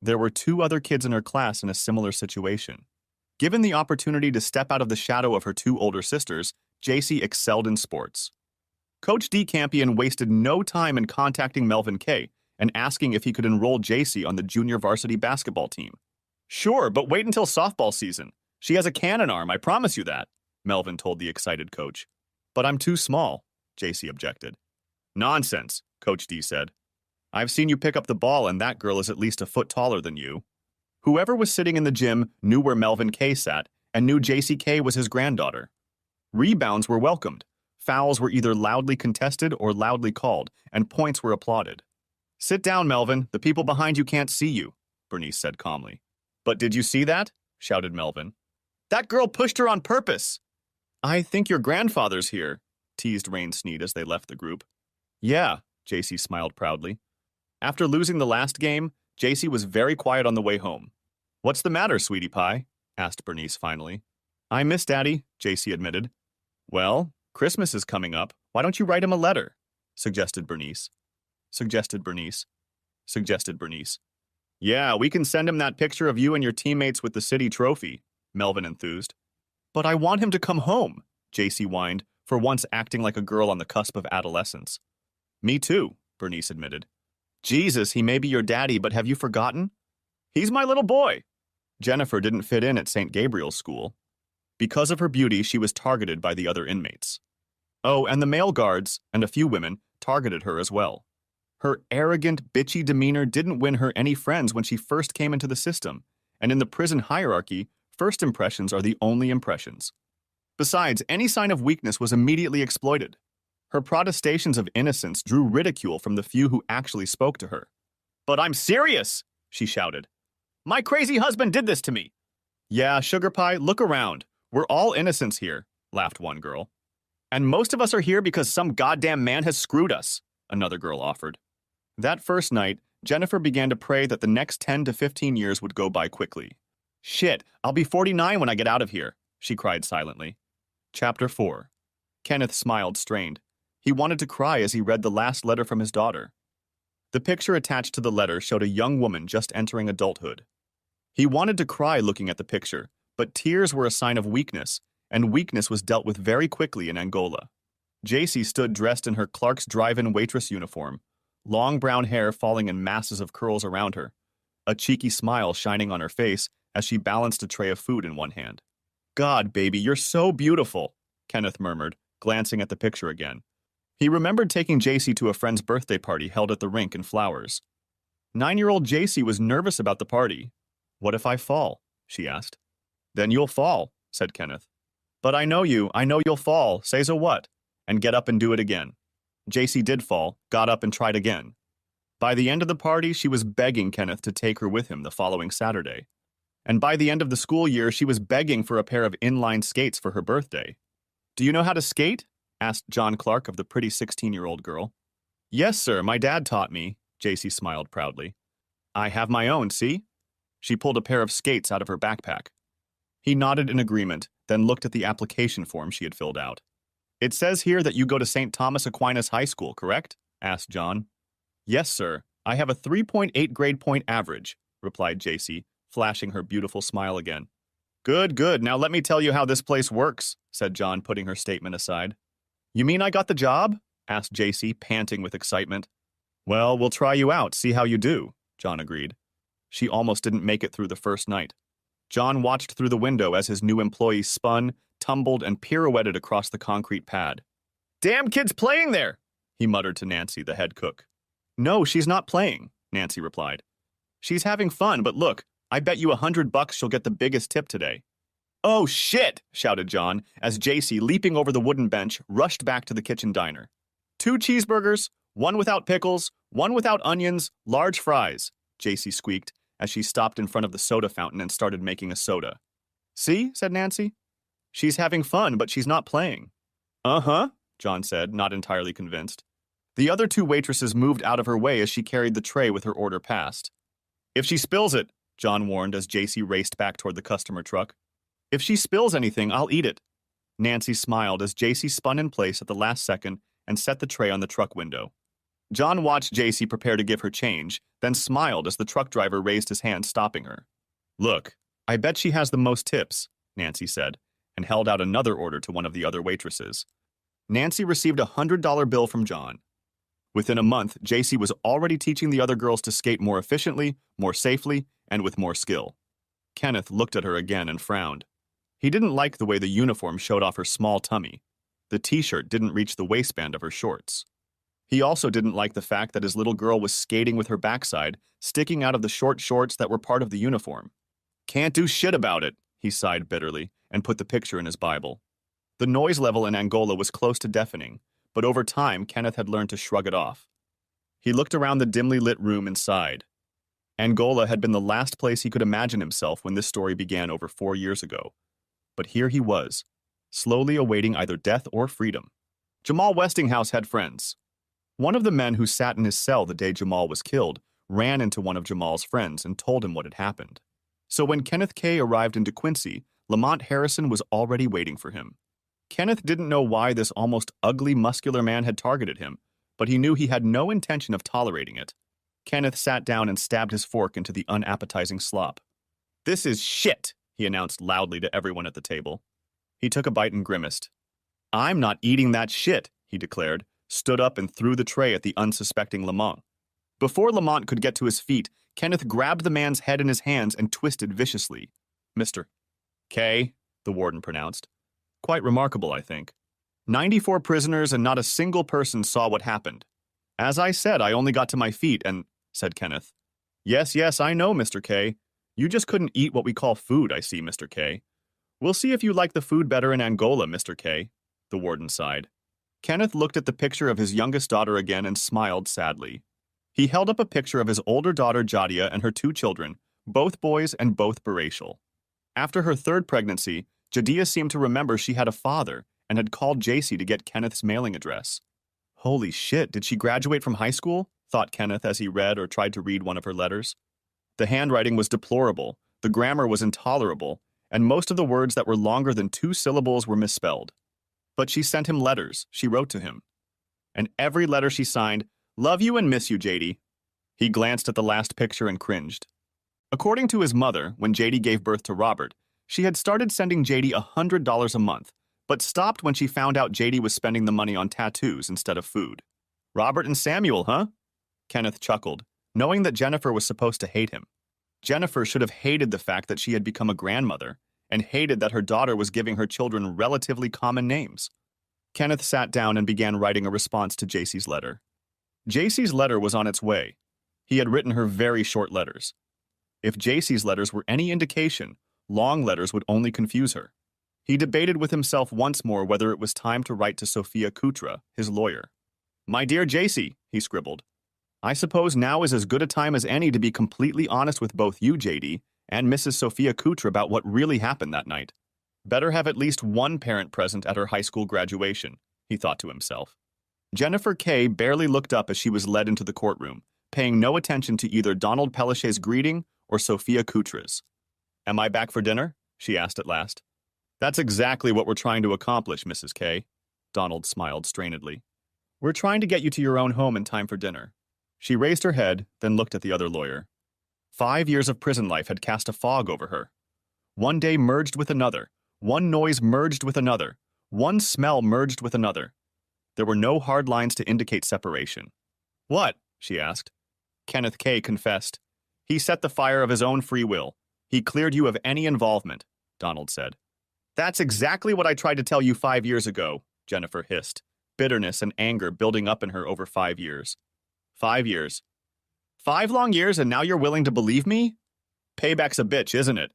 S1: There were 2 other kids in her class in a similar situation. Given the opportunity to step out of the shadow of her 2 older sisters, JC excelled in sports. Coach D. Campion wasted no time in contacting Melvin K. and asking if he could enroll JC on the junior varsity basketball team. "Sure, but wait until softball season. She has a cannon arm, I promise you that," Melvin told the excited coach. "But I'm too small," JC objected. "Nonsense," Coach D said. "I've seen you pick up the ball and that girl is at least a foot taller than you." Whoever was sitting in the gym knew where Melvin K sat and knew JCK was his granddaughter. Rebounds were welcomed. Fouls were either loudly contested or loudly called, and points were applauded. "Sit down, Melvin. The people behind you can't see you," Bernice said calmly. "But did you see that?" shouted Melvin. "That girl pushed her on purpose." "I think your grandfather's here," teased Rain Sneed as they left the group. "Yeah," JC smiled proudly. After losing the last game, JC was very quiet on the way home. "What's the matter, sweetie pie?" asked Bernice finally. "I miss Daddy," JC admitted. "Well, Christmas is coming up. Why don't you write him a letter?" suggested Bernice. Suggested Bernice. "Yeah, we can send him that picture of you and your teammates with the city trophy," Melvin enthused. "But I want him to come home," JC whined, for once acting like a girl on the cusp of adolescence. "Me too," Bernice admitted. "Jesus, he may be your daddy, but have you forgotten? He's my little boy." Jennifer didn't fit in at St. Gabriel's school. Because of her beauty, she was targeted by the other inmates. Oh, and the male guards, and a few women, targeted her as well. Her arrogant, bitchy demeanor didn't win her any friends when she first came into the system, and in the prison hierarchy, first impressions are the only impressions. Besides, any sign of weakness was immediately exploited. Her protestations of innocence drew ridicule from the few who actually spoke to her. "But I'm serious," she shouted. "My crazy husband did this to me." "Yeah, Sugar Pie, look around. We're all innocents here," laughed one girl. "And most of us are here because some goddamn man has screwed us," another girl offered. That first night, Jennifer began to pray that the next 10 to 15 years would go by quickly. "Shit, I'll be 49 when I get out of here," she cried silently. Chapter 4. Kenneth smiled strained. He wanted to cry as he read the last letter from his daughter. The picture attached to the letter showed a young woman just entering adulthood. He wanted to cry looking at the picture, but tears were a sign of weakness, and weakness was dealt with very quickly in Angola. JC stood dressed in her Clark's drive-in waitress uniform, long brown hair falling in masses of curls around her, a cheeky smile shining on her face as she balanced a tray of food in one hand. "God, baby, you're so beautiful," Kenneth murmured, glancing at the picture again. He remembered taking JC to a friend's birthday party held at the rink in Flowers. 9-year-old JC was nervous about the party. "What if I fall?" she asked. "Then you'll fall," said Kenneth. "But I know you'll fall, say so what, and get up and do it again." JC did fall, got up and tried again. By the end of the party, she was begging Kenneth to take her with him the following Saturday. And by the end of the school year, she was begging for a pair of inline skates for her birthday. "Do you know how to skate?" asked John Clark of the pretty 16-year-old girl. "Yes, sir, my dad taught me," JC smiled proudly. "I have my own, see?" She pulled a pair of skates out of her backpack. He nodded in agreement, then looked at the application form she had filled out. "It says here that you go to St. Thomas Aquinas High School, correct?" asked John. "Yes, sir. I have a 3.8 grade point average," replied JC, flashing her beautiful smile again. "Good, good. Now let me tell you how this place works," said John, putting her statement aside. "You mean I got the job?" asked JC, panting with excitement. "Well, we'll try you out, see how you do," John agreed. She almost didn't make it through the first night. John watched through the window as his new employee spun, tumbled, and pirouetted across the concrete pad. "Damn kid's playing there!" he muttered to Nancy, the head cook. "No, she's not playing," Nancy replied. "She's having fun, but look, I bet you $100 she'll get the biggest tip today." "Oh, shit!" shouted John, as JC, leaping over the wooden bench, rushed back to the kitchen diner. "2 cheeseburgers, 1 without pickles, 1 without onions, large fries," JC squeaked, as she stopped in front of the soda fountain and started making a soda. "See?" said Nancy. "She's having fun, but she's not playing." "Uh-huh," John said, not entirely convinced. The other 2 waitresses moved out of her way as she carried the tray with her order past. "If she spills it," John warned as JC raced back toward the customer truck. "If she spills anything, I'll eat it." Nancy smiled as JC spun in place at the last second and set the tray on the truck window. John watched JC prepare to give her change, then smiled as the truck driver raised his hand, stopping her. "Look, I bet she has the most tips," Nancy said, and held out another order to one of the other waitresses. Nancy received a $100 bill from John. Within a month, JC was already teaching the other girls to skate more efficiently, more safely, and with more skill. Kenneth looked at her again and frowned. He didn't like the way the uniform showed off her small tummy. The t-shirt didn't reach the waistband of her shorts. He also didn't like the fact that his little girl was skating with her backside sticking out of the short shorts that were part of the uniform. "Can't do shit about it," he sighed bitterly and put the picture in his Bible. The noise level in Angola was close to deafening, but over time Kenneth had learned to shrug it off. He looked around the dimly lit room and sighed. Angola had been the last place he could imagine himself when this story began over 4 years ago. But here he was, slowly awaiting either death or freedom. Jamal Westinghouse had friends. One of the men who sat in his cell the day Jamal was killed ran into one of Jamal's friends and told him what had happened. So when Kenneth K. arrived in DeQuincy, Lamont Harrison was already waiting for him. Kenneth didn't know why this almost ugly, muscular man had targeted him, but he knew he had no intention of tolerating it. Kenneth sat down and stabbed his fork into the unappetizing slop. "This is shit," he announced loudly to everyone at the table. He took a bite and grimaced. "I'm not eating that shit," he declared, stood up and threw the tray at the unsuspecting Lamont. Before Lamont could get to his feet, Kenneth grabbed the man's head in his hands and twisted viciously. "Mr. K," the warden pronounced. "Quite remarkable, I think. 94 prisoners and not a single person saw what happened. As I said, I only got to my feet and," said Kenneth. Yes, I know, Mr. K. You just couldn't eat what we call food, I see, Mr. K. We'll see if you like the food better in Angola, Mr. K," the warden sighed. Kenneth looked at the picture of his youngest daughter again and smiled sadly. He held up a picture of his older daughter Jadia and her 2 children, both boys and both biracial. After her 3rd pregnancy, Jadia seemed to remember she had a father and had called JC to get Kenneth's mailing address. Holy shit, did she graduate from high school? Thought Kenneth as he read or tried to read one of her letters. The handwriting was deplorable, the grammar was intolerable, and most of the words that were longer than 2 syllables were misspelled. But she sent him letters, she wrote to him. And every letter she signed, "Love you and miss you, JD." He glanced at the last picture and cringed. According to his mother, when JD gave birth to Robert, she had started sending JD $100 a month, but stopped when she found out JD was spending the money on tattoos instead of food. Robert and Samuel, huh? Kenneth chuckled, knowing that Jennifer was supposed to hate him. Jennifer should have hated the fact that she had become a grandmother, and hated that her daughter was giving her children relatively common names. Kenneth sat down and began writing a response to JC's letter. JC's letter was on its way. He had written her very short letters. If JC's letters were any indication, long letters would only confuse her. He debated with himself once more whether it was time to write to Sophia Kutra, his lawyer. "My dear JC," he scribbled. I suppose now is as good a time as any to be completely honest with both you, JD, and Mrs. Sophia Kucher about what really happened that night. Better have at least one parent present at her high school graduation, he thought to himself. Jennifer Kay barely looked up as she was led into the courtroom, paying no attention to either Donald Pellichet's greeting or Sophia Kucher's. Am I back for dinner? She asked at last. That's exactly what we're trying to accomplish, Mrs. Kay. Donald smiled strainedly. We're trying to get you to your own home in time for dinner. She raised her head, then looked at the other lawyer. 5 years of prison life had cast a fog over her. One day merged with another, one noise merged with another, one smell merged with another. There were no hard lines to indicate separation. What? She asked. Kenneth Kay confessed. He set the fire of his own free will. He cleared you of any involvement, Donald said. That's exactly what I tried to tell you 5 years ago, Jennifer hissed, bitterness and anger building up in her over 5 years. 5 years. 5 long years and now you're willing to believe me? Payback's a bitch, isn't it?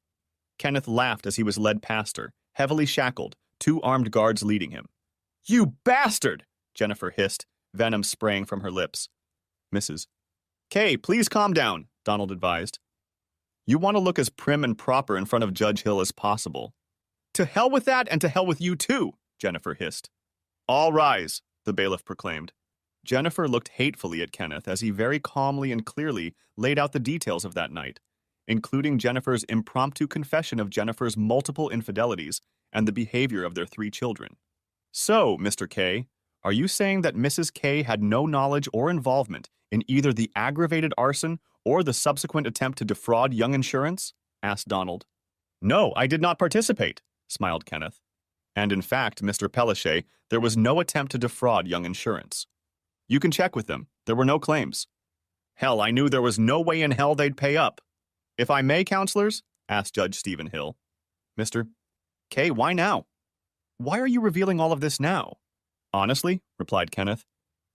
S1: Kenneth laughed as he was led past her, heavily shackled, 2 armed guards leading him. You bastard! Jennifer hissed, venom spraying from her lips. Mrs. Kay, please calm down, Donald advised. You want to look as prim and proper in front of Judge Hill as possible. To hell with that and to hell with you too, Jennifer hissed. All rise, the bailiff proclaimed. Jennifer looked hatefully at Kenneth as he very calmly and clearly laid out the details of that night, including Jennifer's impromptu confession of Jennifer's multiple infidelities and the behavior of their 3 children. So, Mr. Kay, are you saying that Mrs. Kay had no knowledge or involvement in either the aggravated arson or the subsequent attempt to defraud Young Insurance? Asked Donald. No, I did not participate, smiled Kenneth. And in fact, Mr. Pellichet, there was no attempt to defraud Young Insurance. You can check with them. There were no claims. Hell, I knew there was no way in hell they'd pay up. If I may, counselors, asked Judge Stephen Hill. Mr. Kay, why now? Why are you revealing all of this now? Honestly, replied Kenneth,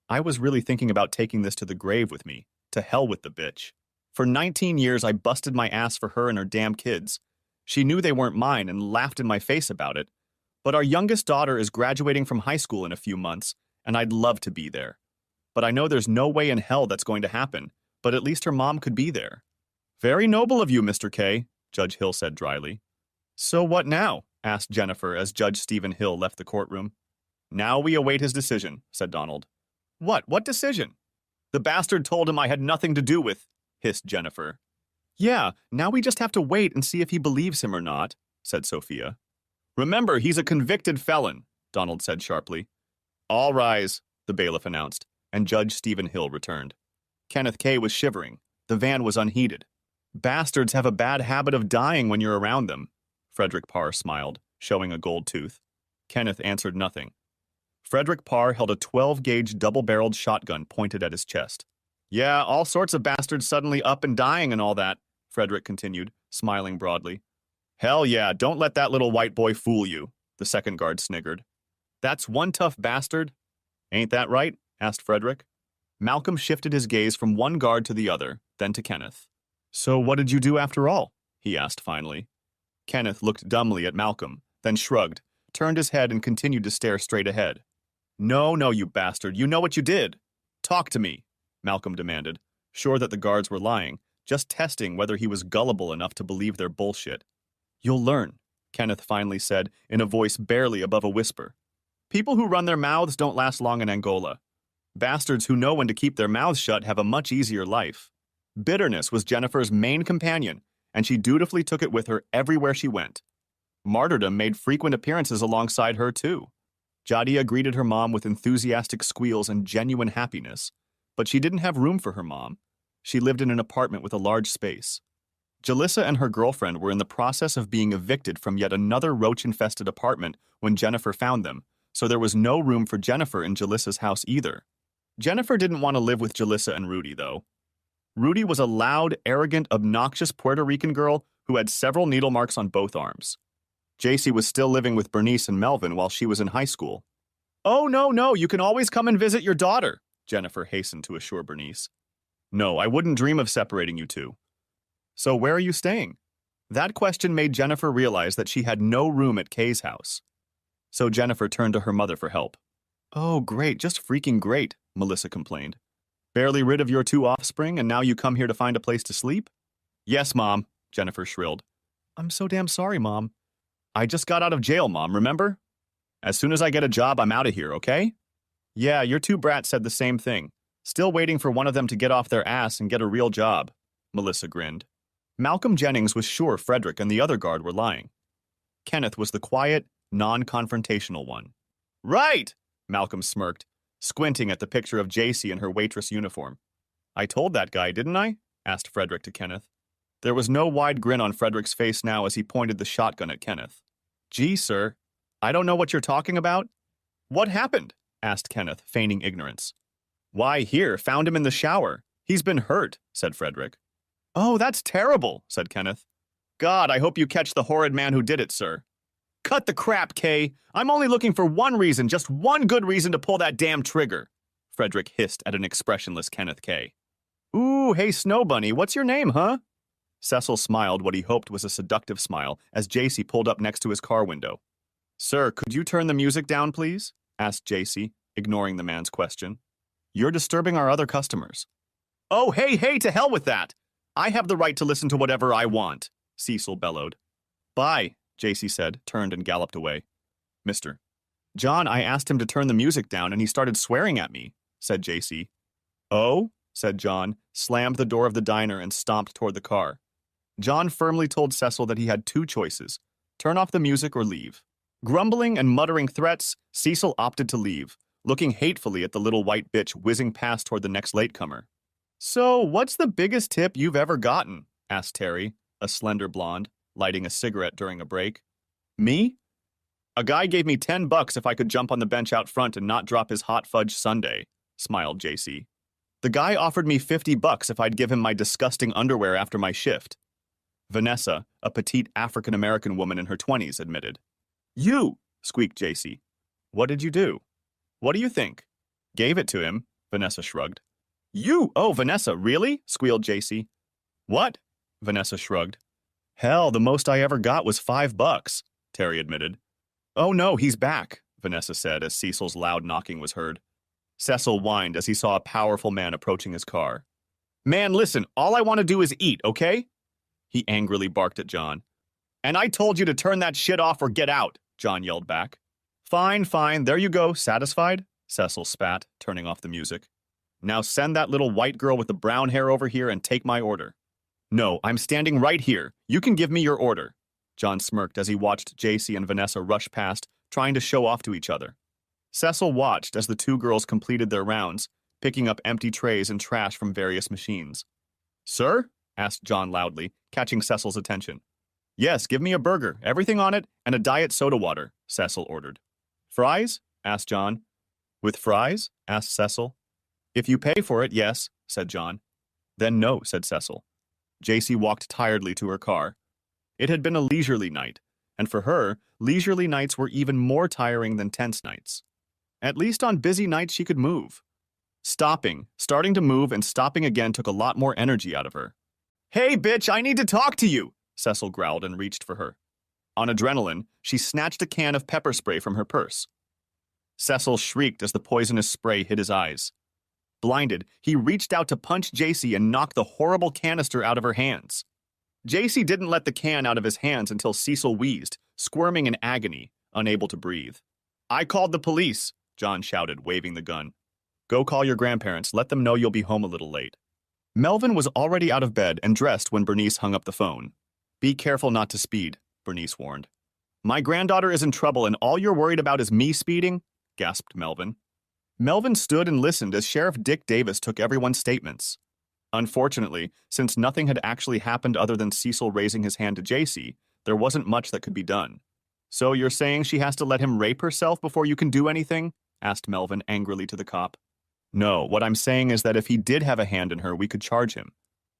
S1: I was really thinking about taking this to the grave with me. To hell with the bitch. For 19 years, I busted my ass for her and her damn kids. She knew they weren't mine and laughed in my face about it. But our youngest daughter is graduating from high school in a few months, and I'd love to be there. But I know there's no way in hell that's going to happen, but at least her mom could be there. Very noble of you, Mr. Kay, Judge Hill said dryly. So what now? Asked Jennifer as Judge Stephen Hill left the courtroom. Now we await his decision, said Donald. What decision? The bastard told him I had nothing to do with, hissed Jennifer. Yeah, now we just have to wait and see if he believes him or not, said Sophia. Remember, he's a convicted felon, Donald said sharply. All rise, the bailiff announced, and Judge Stephen Hill returned. Kenneth Kay was shivering. The van was unheated. Bastards have a bad habit of dying when you're around them, Frederick Parr smiled, showing a gold tooth. Kenneth answered nothing. Frederick Parr held a 12-gauge double-barreled shotgun pointed at his chest. Yeah, all sorts of bastards suddenly up and dying and all that, Frederick continued, smiling broadly. Hell yeah, don't let that little white boy fool you, the second guard sniggered. That's one tough bastard. Ain't that right? Asked Frederick. Malcolm shifted his gaze from one guard to the other, then to Kenneth. So what did you do after all? He asked finally. Kenneth looked dumbly at Malcolm, then shrugged, turned his head and continued to stare straight ahead. No, you bastard, you know what you did. Talk to me, Malcolm demanded, sure that the guards were lying, just testing whether he was gullible enough to believe their bullshit. You'll learn, Kenneth finally said in a voice barely above a whisper. People who run their mouths don't last long in Angola. Bastards who know when to keep their mouths shut have a much easier life. Bitterness was Jennifer's main companion, and she dutifully took it with her everywhere she went. Martyrdom made frequent appearances alongside her, too. Jadia greeted her mom with enthusiastic squeals and genuine happiness, but she didn't have room for her mom. She lived in an apartment with a large space. Jalissa and her girlfriend were in the process of being evicted from yet another roach-infested apartment when Jennifer found them, so there was no room for Jennifer in Jalissa's house either. Jennifer didn't want to live with Jalissa and Rudy, though. Rudy was a loud, arrogant, obnoxious Puerto Rican girl who had several needle marks on both arms. JC was still living with Bernice and Melvin while she was in high school. Oh, no, you can always come and visit your daughter, Jennifer hastened to assure Bernice. No, I wouldn't dream of separating you two. So where are you staying? That question made Jennifer realize that she had no room at Kay's house. So Jennifer turned to her mother for help. Oh, great, just freaking great, Melissa complained. Barely rid of your two offspring, and now you come here to find a place to sleep? Yes, Mom, Jennifer shrilled. I'm so damn sorry, Mom. I just got out of jail, Mom, remember? As soon as I get a job, I'm out of here, okay? Yeah, your two brats said the same thing. Still waiting for one of them to get off their ass and get a real job, Melissa grinned. Malcolm Jennings was sure Frederick and the other guard were lying. Kenneth was the quiet, non-confrontational one. Right, Malcolm smirked, squinting at the picture of JC in her waitress uniform. I told that guy, didn't I? Asked Frederick to Kenneth. There was no wide grin on Frederick's face now as he pointed the shotgun at Kenneth. Gee, sir, I don't know what you're talking about. What happened? Asked Kenneth, feigning ignorance. Why, here, found him in the shower. He's been hurt, said Frederick. Oh, that's terrible, said Kenneth. God, I hope you catch the horrid man who did it, sir. Cut the crap, Kay. I'm only looking for one reason, just one good reason to pull that damn trigger, Frederick hissed at an expressionless Kenneth Kay. Ooh, hey, Snow Bunny, what's your name, huh? Cecil smiled what he hoped was a seductive smile as JC pulled up next to his car window. Sir, could you turn the music down, please? Asked JC, ignoring the man's question. You're disturbing our other customers. Oh, hey, to hell with that! I have the right to listen to whatever I want, Cecil bellowed. Bye, JC said, turned and galloped away. Mr. John, I asked him to turn the music down and he started swearing at me, said JC. Oh? Said John, slammed the door of the diner and stomped toward the car. John firmly told Cecil that he had two choices, turn off the music or leave. Grumbling and muttering threats, Cecil opted to leave, looking hatefully at the little white bitch whizzing past toward the next latecomer. So, what's the biggest tip you've ever gotten? Asked Terry, a slender blonde, lighting a cigarette during a break. Me? A guy gave me $10 if I could jump on the bench out front and not drop his hot fudge sundae, smiled JC. The guy offered me $50 if I'd give him my disgusting underwear after my shift. Vanessa, a petite African-American woman in her 20s, admitted. You, squeaked JC. What did you do? What do you think? Gave it to him, Vanessa shrugged. You? Oh, Vanessa, really? Squealed JC. What? Vanessa shrugged. Hell, the most I ever got was $5, Terry admitted. Oh no, he's back, Vanessa said as Cecil's loud knocking was heard. Cecil whined as he saw a powerful man approaching his car. Man, listen, all I want to do is eat, okay? He angrily barked at John. And I told you to turn that shit off or get out, John yelled back. Fine, there you go, satisfied? Cecil spat, turning off the music. Now send that little white girl with the brown hair over here and take my order. No, I'm standing right here. You can give me your order. John smirked as he watched JC and Vanessa rush past, trying to show off to each other. Cecil watched as the two girls completed their rounds, picking up empty trays and trash from various machines. Sir? Asked John loudly, catching Cecil's attention. Yes, give me a burger, everything on it, and a diet soda water, Cecil ordered. Fries? Asked John. With fries? Asked Cecil. If you pay for it, yes, said John. Then no, said Cecil. JC walked tiredly to her car. It had been a leisurely night, and for her, leisurely nights were even more tiring than tense nights. At least on busy nights she could move. Stopping, starting to move, and stopping again took a lot more energy out of her. Hey, bitch, I need to talk to you, Cecil growled and reached for her. On adrenaline, she snatched a can of pepper spray from her purse. Cecil shrieked as the poisonous spray hit his eyes. Blinded, he reached out to punch JC and knock the horrible canister out of her hands. JC didn't let the can out of his hands until Cecil wheezed, squirming in agony, unable to breathe. I called the police, John shouted, waving the gun. Go call your grandparents. Let them know you'll be home a little late. Melvin was already out of bed and dressed when Bernice hung up the phone. Be careful not to speed, Bernice warned. My granddaughter is in trouble and all you're worried about is me speeding? Gasped Melvin. Melvin stood and listened as Sheriff Dick Davis took everyone's statements. Unfortunately, since nothing had actually happened other than Cecil raising his hand to JC, there wasn't much that could be done. So you're saying she has to let him rape herself before you can do anything? Asked Melvin angrily to the cop. No, what I'm saying is that if he did have a hand in her, we could charge him.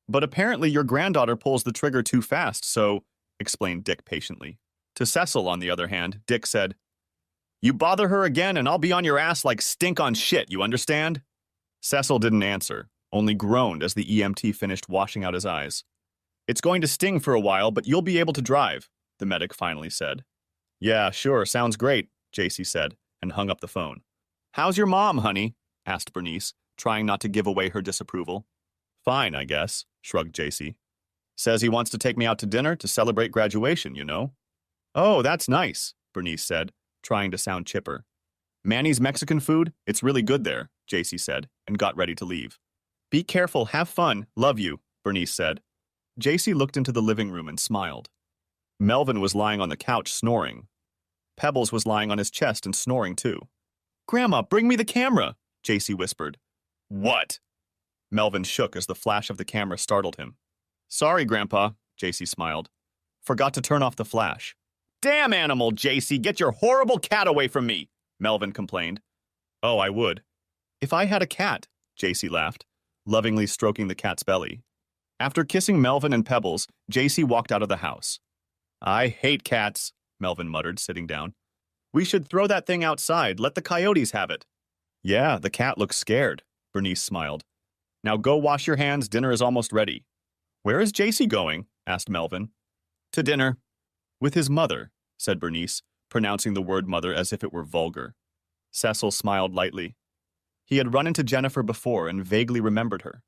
S1: But apparently your granddaughter pulls the trigger too fast, so, explained Dick patiently. To Cecil, on the other hand, Dick said, You bother her again and I'll be on your ass like stink on shit, you understand? Cecil didn't answer, only groaned as the EMT finished washing out his eyes. It's going to sting for a while, but you'll be able to drive, the medic finally said. Yeah, sure, sounds great, JC said, and hung up the phone. How's your mom, honey? Asked Bernice, trying not to give away her disapproval. Fine, I guess, shrugged JC. Says he wants to take me out to dinner to celebrate graduation, you know? Oh, that's nice, Bernice said, trying to sound chipper. Manny's Mexican food, it's really good there, JC said, and got ready to leave. Be careful, have fun, love you, Bernice said. JC looked into the living room and smiled. Melvin was lying on the couch snoring. Pebbles was lying on his chest and snoring too. Grandma, bring me the camera, JC whispered. What? Melvin shook as the flash of the camera startled him. Sorry, Grandpa, JC smiled. Forgot to turn off the flash. Damn animal, JC, get your horrible cat away from me, Melvin complained. Oh, I would. If I had a cat, JC laughed, lovingly stroking the cat's belly. After kissing Melvin and Pebbles, JC walked out of the house. I hate cats, Melvin muttered, sitting down. We should throw that thing outside, let the coyotes have it. Yeah, the cat looks scared, Bernice smiled. Now go wash your hands, dinner is almost ready. Where is JC going? Asked Melvin. To dinner. With his mother, said Bernice, pronouncing the word mother as if it were vulgar. Cecil smiled lightly. He had run into Jennifer before and vaguely remembered her.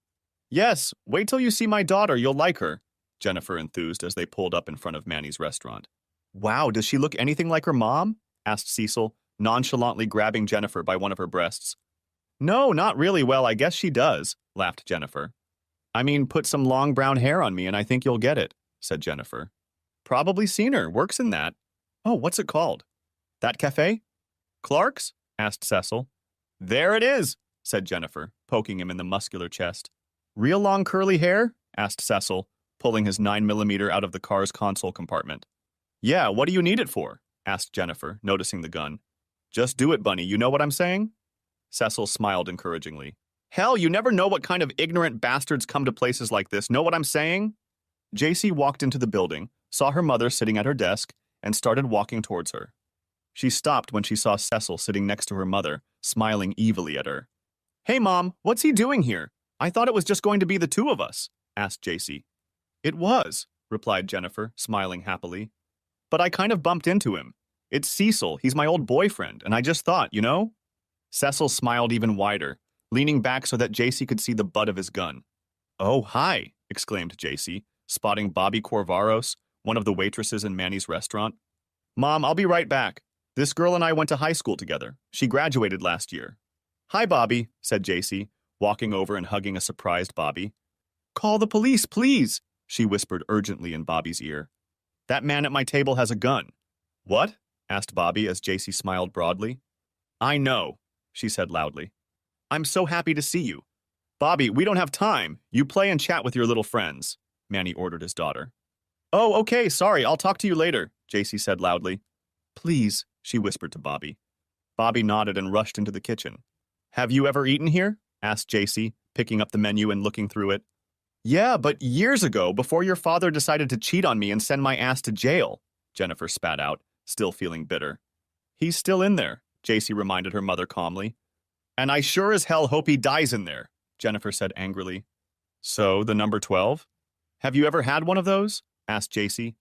S1: Yes, wait till you see my daughter, you'll like her, Jennifer enthused as they pulled up in front of Manny's restaurant. Wow, does she look anything like her mom? Asked Cecil, nonchalantly grabbing Jennifer by one of her breasts. No, not really. Well, I guess she does, laughed Jennifer. I mean, put some long brown hair on me and I think you'll get it, said Jennifer. Probably seen her, works in that. Oh, what's it called? That cafe? Clark's? Asked Cecil. There it is, said Jennifer, poking him in the muscular chest. Real long curly hair? Asked Cecil, pulling his 9mm out of the car's console compartment. Yeah, what do you need it for? Asked Jennifer, noticing the gun. Just do it, Bunny, you know what I'm saying? Cecil smiled encouragingly. Hell, you never know what kind of ignorant bastards come to places like this, know what I'm saying? JC walked into the building, saw her mother sitting at her desk, and started walking towards her. She stopped when she saw Cecil sitting next to her mother, smiling evilly at her. Hey, Mom, what's he doing here? I thought it was just going to be the two of us, asked JC. It was, replied Jennifer, smiling happily. But I kind of bumped into him. It's Cecil, he's my old boyfriend, and I just thought, you know? Cecil smiled even wider, leaning back so that JC could see the butt of his gun. Oh, hi, exclaimed JC, spotting Bobby Corvaros, one of the waitresses in Manny's restaurant. Mom, I'll be right back. This girl and I went to high school together. She graduated last year. Hi, Bobby, said JC, walking over and hugging a surprised Bobby. Call the police, please, she whispered urgently in Bobby's ear. That man at my table has a gun. What? Asked Bobby as JC smiled broadly. I know, she said loudly. I'm so happy to see you. Bobby, we don't have time. You play and chat with your little friends, Manny ordered his daughter. Oh, okay, sorry, I'll talk to you later, JC said loudly. Please, she whispered to Bobby. Bobby nodded and rushed into the kitchen. Have you ever eaten here? Asked JC, picking up the menu and looking through it. Yeah, but years ago, before your father decided to cheat on me and send my ass to jail, Jennifer spat out, still feeling bitter. He's still in there, JC reminded her mother calmly. And I sure as hell hope he dies in there, Jennifer said angrily. So, the number 12? Have you ever had one of those? Asked JC.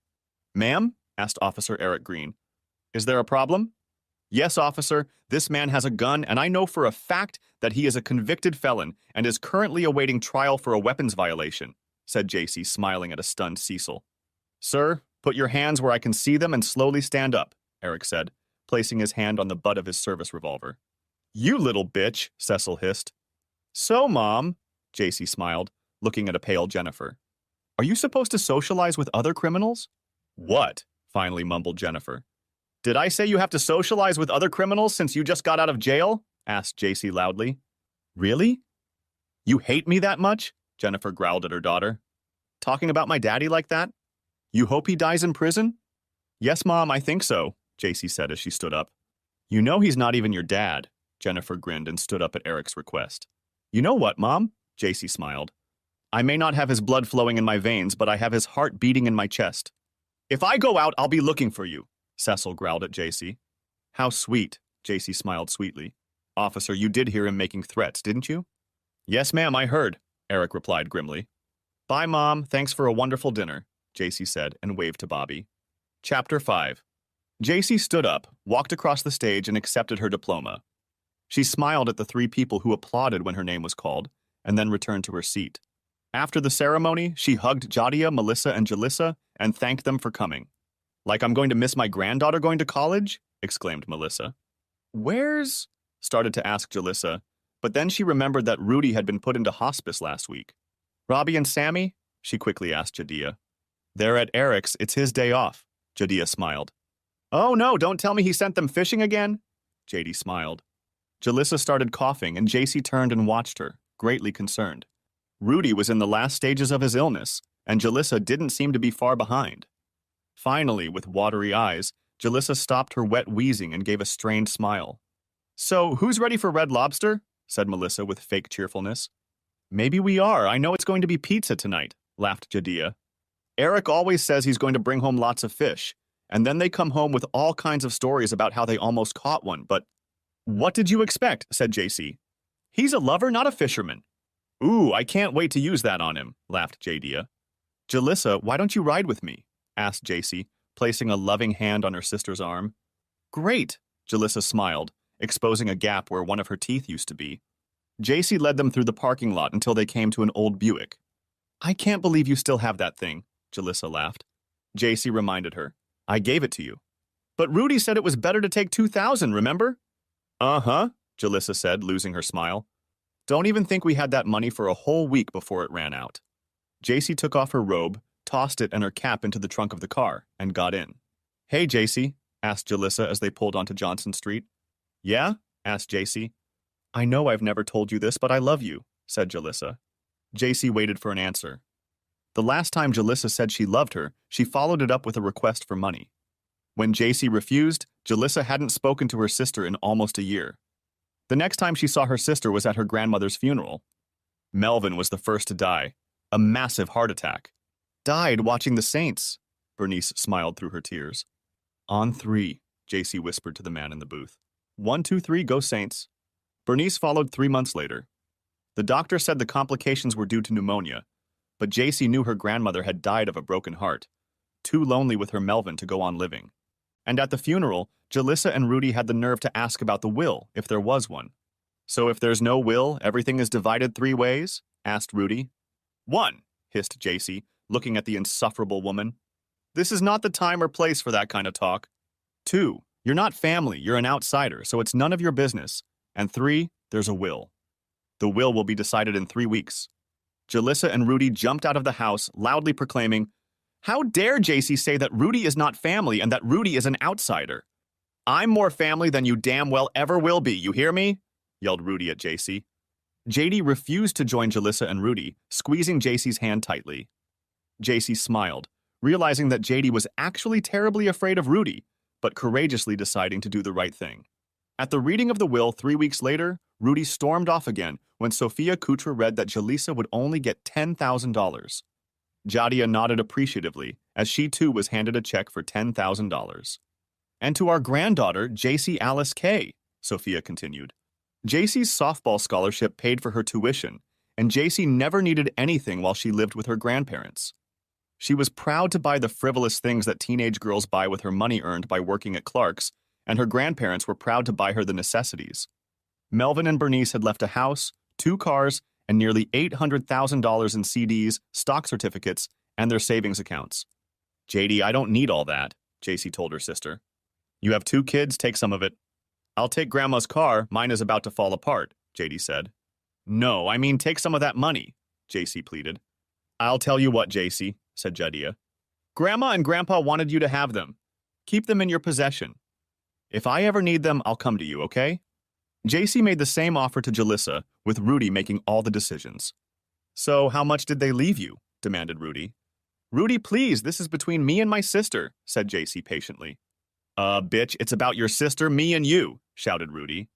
S1: Ma'am? Asked Officer Eric Green. Is there a problem? Yes, officer, this man has a gun, and I know for a fact that he is a convicted felon and is currently awaiting trial for a weapons violation, said JC, smiling at a stunned Cecil. Sir, put your hands where I can see them and slowly stand up, Eric said, placing his hand on the butt of his service revolver. You little bitch, Cecil hissed. So, Mom, JC smiled, looking at a pale Jennifer. Are you supposed to socialize with other criminals? What? Finally mumbled Jennifer. Did I say you have to socialize with other criminals since you just got out of jail? Asked JC loudly. Really? You hate me that much? Jennifer growled at her daughter. Talking about my daddy like that? You hope he dies in prison? Yes, Mom, I think so, JC said as she stood up. You know he's not even your dad, Jennifer grinned and stood up at Eric's request. You know what, Mom? JC smiled. I may not have his blood flowing in my veins, but I have his heart beating in my chest. If I go out, I'll be looking for you, Cecil growled at JC. How sweet, JC smiled sweetly. Officer, you did hear him making threats, didn't you? Yes, ma'am, I heard, Eric replied grimly. Bye, Mom, thanks for a wonderful dinner, JC said and waved to Bobby. Chapter 5. JC stood up, walked across the stage and accepted her diploma. She smiled at the three people who applauded when her name was called, and then returned to her seat. After the ceremony, she hugged Jadia, Melissa, and Jalissa and thanked them for coming. "Like I'm going to miss my granddaughter going to college?" exclaimed Melissa. "Where's—" started to ask Jalissa, but then she remembered that Rudy had been put into hospice last week. "Robbie and Sammy?" she quickly asked Jadia. "They're at Eric's. It's his day off." Jadia smiled. "Oh no, don't tell me he sent them fishing again?" JD smiled. Jalissa started coughing, and JC turned and watched her, greatly concerned. Rudy was in the last stages of his illness, and Jalissa didn't seem to be far behind. Finally, with watery eyes, Jalissa stopped her wet wheezing and gave a strained smile. "So, who's ready for Red Lobster?" said Melissa with fake cheerfulness. "Maybe we are. I know it's going to be pizza tonight," laughed Jadia. "Eric always says he's going to bring home lots of fish, and then they come home with all kinds of stories about how they almost caught one, but—" "What did you expect?" said JC. "He's a lover, not a fisherman." "Ooh, I can't wait to use that on him," laughed Jadia. "Jalissa, why don't you ride with me?" asked JC, placing a loving hand on her sister's arm. "Great," Jalissa smiled, exposing a gap where one of her teeth used to be. JC led them through the parking lot until they came to an old Buick. "I can't believe you still have that thing," Jalissa laughed. JC reminded her. "I gave it to you." "But Rudy said it was better to take 2,000, remember?" "Uh-huh," Jalissa said, losing her smile. "Don't even think we had that money for a whole week before it ran out." JC took off her robe, tossed it and her cap into the trunk of the car, and got in. "Hey, JC," asked Jalissa as they pulled onto Johnson Street. "Yeah?" asked JC. "I know I've never told you this, but I love you," said Jalissa. JC waited for an answer. The last time Jalissa said she loved her, she followed it up with a request for money. When JC refused, Jalissa hadn't spoken to her sister in almost a year. The next time she saw her sister was at her grandmother's funeral. Melvin was the first to die, a massive heart attack. "Died watching the Saints," Bernice smiled through her tears. "On 3, JC whispered to the man in the booth. 1, 2, 3, go Saints." Bernice followed 3 months later. The doctor said the complications were due to pneumonia, but JC knew her grandmother had died of a broken heart, too lonely with her Melvin to go on living. And at the funeral, Jalissa and Rudy had the nerve to ask about the will, if there was one. "So if there's no will, everything is divided 3 ways?" asked Rudy. "1," hissed JC, looking at the insufferable woman. "This is not the time or place for that kind of talk. 2, you're not family, you're an outsider, so it's none of your business. And 3, there's a will. The will be decided in 3 weeks." Jalissa and Rudy jumped out of the house, loudly proclaiming, "How dare JC say that Rudy is not family and that Rudy is an outsider? I'm more family than you damn well ever will be, you hear me?" yelled Rudy at JC. JD refused to join Jalissa and Rudy, squeezing JC's hand tightly. JC smiled, realizing that JD was actually terribly afraid of Rudy, but courageously deciding to do the right thing. At the reading of the will 3 weeks later, Rudy stormed off again when Sophia Kutra read that Jalissa would only get $10,000. Jadia nodded appreciatively as she too was handed a check for $10,000. "And to our granddaughter, JC Alice K," Sophia continued. JC's softball scholarship paid for her tuition, and JC never needed anything while she lived with her grandparents. She was proud to buy the frivolous things that teenage girls buy with her money earned by working at Clark's, and her grandparents were proud to buy her the necessities. Melvin and Bernice had left a house, 2 cars, and nearly $800,000 in CDs, stock certificates, and their savings accounts. "JD, I don't need all that," JC told her sister. "You have 2 kids, take some of it." "I'll take Grandma's car, mine is about to fall apart," JD said. "No, I mean take some of that money," JC pleaded. "I'll tell you what, JC," said Jadia. "Grandma and Grandpa wanted you to have them. Keep them in your possession. If I ever need them, I'll come to you, okay?" JC made the same offer to Jalissa, with Rudy making all the decisions. "So how much did they leave you?" demanded Rudy. "Rudy, please, this is between me and my sister," said JC patiently. Bitch, it's about your sister, me, and you," shouted Rudy.